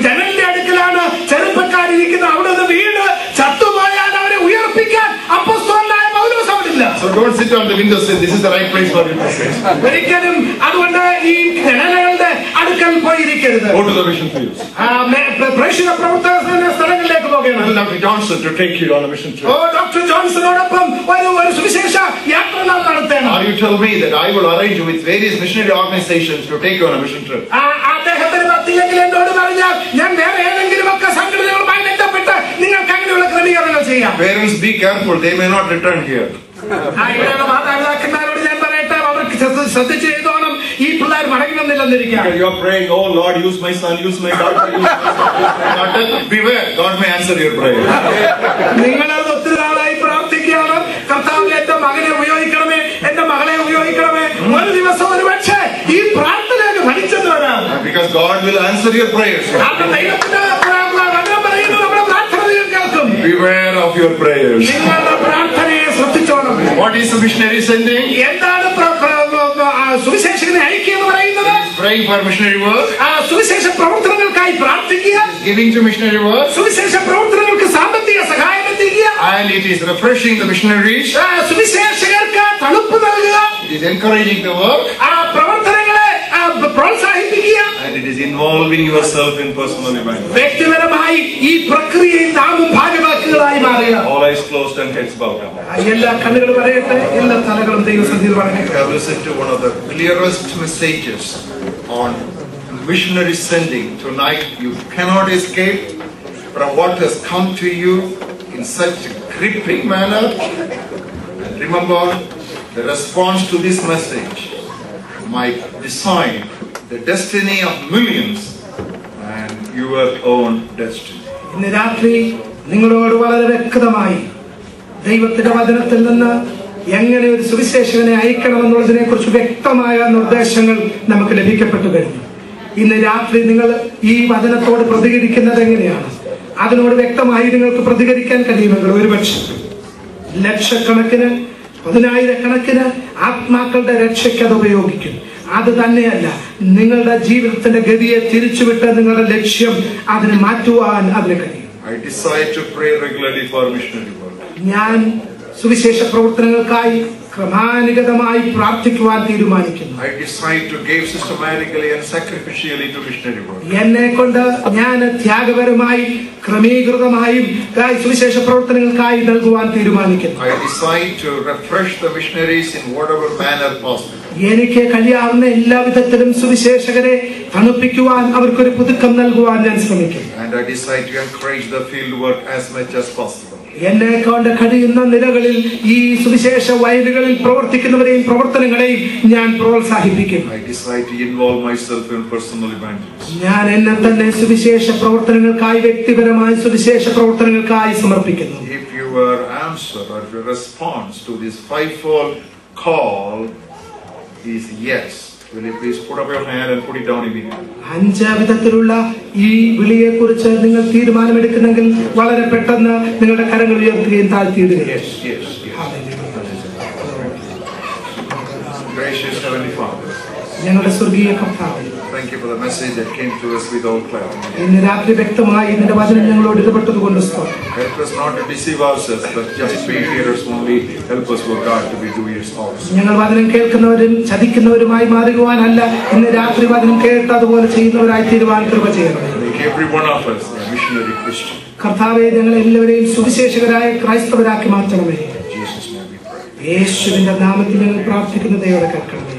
ജനലിന്റെ അടുക്കലാണ് ചെറുപ്പക്കാരിരിക്കുന്നത്. അവിടെ നിന്ന് വീട് ചത്തുപോയാൽ അവരെ ഉയർപ്പിക്കാൻ അപ്പോസ്തലനായ പൗലോസ് അവിടില്ല. So don't sit on the window sill. This is the right place for you to sit. ഒരിക്കലും അതുകൊണ്ട് ഈ ജനലുകളുടെ അടുക്കൽ പോയിരിക്കരുത്. Go to the mission fields. പ്രേക്ഷിത പ്രവർത്തന സ്ഥലങ്ങളിലേക്ക് പോകണം. Dr. Johnson to take you on a mission trip. Doctor ജോൺസണോടൊപ്പം ഒരു സുവിശേഷ യാത്ര നാം നടത്തണം. Or you tell me that I will arrange with various missionary organizations to take you on a mission trip. അദ്ദേഹത്തിന് പറ്റില്ലെങ്കിൽ എന്നോട് പറഞ്ഞാൽ ഞാൻ വേറെ ഏതെങ്കിലും ഒക്കെ സംഘടനകളുമായി ബന്ധപ്പെട്ട് നിങ്ങൾക്ക് അങ്ങനെയുള്ള ക്രമീകരണങ്ങൾ ചെയ്യാം. Parents, be careful. They may not return here. ഇവിടെയുള്ള മാതാപിതാക്കന്മാരോട് ഞാൻ പറയട്ടെ, അവർക്ക് ശ്രദ്ധിച്ചു ചെയ്തോണം, ഈ പിള്ളേർ മടങ്ങി വന്നില്ലെന്നിരിക്കാം. You are praying, oh Lord, use my son, use my daughter, use my daughter. Beware, God may answer your prayer. നിങ്ങളത് ഒത്തിരി നാളായി പ്രാർത്ഥിക്കുകയാണ്, കർത്താവ് എന്റെ മകനെ ഉപയോഗിക്കണമേ, എന്റെ മകളെ ഉപയോഗിക്കണമേ. ഒരു ദിവസം ഒരു പക്ഷേ ഈ പ്രാർത്ഥനയൊക്കെ ഫലിച്ചെന്ന് വരാം. Because God will answer your prayers. ദൈവത്തിന്റെ വചനം പറയുന്നത് നമ്മുടെ പ്രാർത്ഥന കേൾക്കും. Beware of your prayers. നിങ്ങളുടെ പ്രാർത്ഥനയെ ശ്രദ്ധിച്ചോണം. What is the missionary sending? എന്താണ് സുവിശേഷകനെ അയക്കുക എന്ന് പറയുന്നത്? Praying for missionary work. സുവിശേഷ പ്രവർത്തനങ്ങൾക്കായി പ്രാർത്ഥിക്കുക. Giving to missionary work. സുവിശേഷ പ്രവർത്തനങ്ങൾക്ക് സാമ്പത്തിക സഹായം എത്തിക്കുക. And it is refreshing the missionaries. സുവിശേഷകർക്ക് തണുപ്പ് നൽകുക. It is encouraging the work. പ്രവർത്തനങ്ങളെ പ്രോത്സാഹിപ്പിക്കുക. And it is involving yourself in personal evangelism. വ്യക്തിപരമായി ഈ പ്രക്രിയയിൽ നാമും ഭാഗവാക്കുകളായി മാറുക. All eyes closed and heads bowed down. എല്ലാ കണ്ണുകളും പറയട്ടെ, എല്ലാ തലകളും ദൈവസന്നിധിയിൽ വണങ്ങട്ടെ. I have listened to one of the clearest messages on missionary sending tonight. You cannot escape from what has come to you in such a gripping manner. And remember, the response to this message might decide the destiny of millions and your own destiny. ഇന്ന് രാത്രി നിങ്ങളോട് വളരെ വ്യക്തമായി ദൈവത്തിന്റെ വചനത്തിൽ നിന്ന് എങ്ങനെ ഒരു സുവിശേഷകനെ അയക്കണമെന്നുള്ളതിനെ കുറിച്ച് വ്യക്തമായ നിർദ്ദേശങ്ങൾ നമുക്ക് ലഭിക്കപ്പെട്ടു കഴിഞ്ഞു. ഇന്ന് രാത്രി നിങ്ങൾ ഈ വചനത്തോട് പ്രതികരിക്കുന്നത് എങ്ങനെയാണ്? അതിനോട് വ്യക്തമായി നിങ്ങൾക്ക് പ്രതികരിക്കാൻ കഴിയുമെങ്കിൽ ഒരുപക്ഷെ ലക്ഷക്കണക്കിന് പതിനായിരക്കണക്കിന് ആത്മാക്കളുടെ രക്ഷയ്ക്ക് അത് ഉപയോഗിക്കും. അത് തന്നെയല്ല, നിങ്ങളുടെ ജീവിതത്തിന്റെ ഗതിയെ തിരിച്ചുവിട്ട് നിങ്ങളുടെ ലക്ഷ്യം അതിനെ മാറ്റുവാൻ അതിന് കഴിയും. I decide to pray regularly for missionary work. ഞാൻ സുവിശേഷ പ്രവർത്തനങ്ങൾക്കായി ക്രമാനുഗതമായി പ്രാർത്ഥിക്കുവാൻ തീരുമാനിക്കുന്നു. I decide to give systematically and sacrificially to missionary work. എന്നെ കൊണ്ട് ഞാൻ ത്യാഗപരമായി ക്രമീകൃതമായും സുവിശേഷ പ്രവർത്തനങ്ങൾക്കായി നൽകുവാൻ തീരുമാനിക്കുന്നു. I decide to refresh the missionaries in whatever manner possible. എനിക്ക് കഴിയാവുന്ന എല്ലാ വിധത്തിലും സുവിശേഷകരെ തണുപ്പിക്കുവാൻ, അവർക്കൊരു പുതുക്കം നൽകുവാൻ ഞാൻ ശ്രമിക്കും. And I decide to encourage the field work as much as possible. എന്നെ കൊണ്ട് കഴിയുന്ന നിലകളിൽ ഈ സുവിശേഷ വയലുകളിൽ പ്രവർത്തിക്കുന്നവരെയും പ്രവർത്തനങ്ങളെയും ഞാൻ പ്രോത്സാഹിപ്പിക്കും. I decide to involve myself in personal evangelism. ഞാൻ എന്നെ തന്നെ സുവിശേഷ പ്രവർത്തനങ്ങൾക്കായി, വ്യക്തിപരമായ സുവിശേഷ പ്രവർത്തനങ്ങൾക്കായി സമർപ്പിക്കുന്നു. If your answer or your response to this fivefold call is yes, will you please put up your hand and put it down immediately? 5 വിധത്തിലുള്ള ഈ വിളിയെ കുറിച്ച് നിങ്ങൾ തീരുമാനമെടുക്കുന്നെങ്കിൽ വളരെ പെട്ടെന്ന് നിങ്ങളുടെ കരങ്ങൾ ഉയർത്തുകയും താഴ്ത്തിയിടുകയും. Yes, yes, yes. Gracious Heavenly Father. ഞങ്ങളുടെ സ്വർഗീയ കർത്താവേ, Thank you for the message that came to us with all clarity. ഇന്ന് രാത്രി വ്യക്തമായി നിന്റെ വചനം ഞങ്ങളോട് ഇടപെട്ടതുകൊണ്ട് സ്തോത്രം. Help us not to deceive ourselves, but just be hearers only. Help us, O God, to be doers also. ഞങ്ങൾ വചനം കേൾക്കുന്നവരും ചതിക്കുന്നവരുമായി മാറുവാനല്ല, ഇന്ന് രാത്രി വചനം കേട്ട് അതുപോലെ ചെയ്യുന്നവരായി തീരുവാൻ കൃപ ചെയ്യണം. Make every one of us a missionary Christian. കർത്താവേ, ഞങ്ങൾ എല്ലാവരെയും സുവിശേഷകരായ ക്രൈസ്തവരാക്കി മാറ്റണമേ. In Jesus' name we pray. യേശുവിന്റെ നാമത്തിൽ ഞങ്ങൾ പ്രാർത്ഥിക്കുന്ന ദൈവത്തെ കേൾക്കണമേ.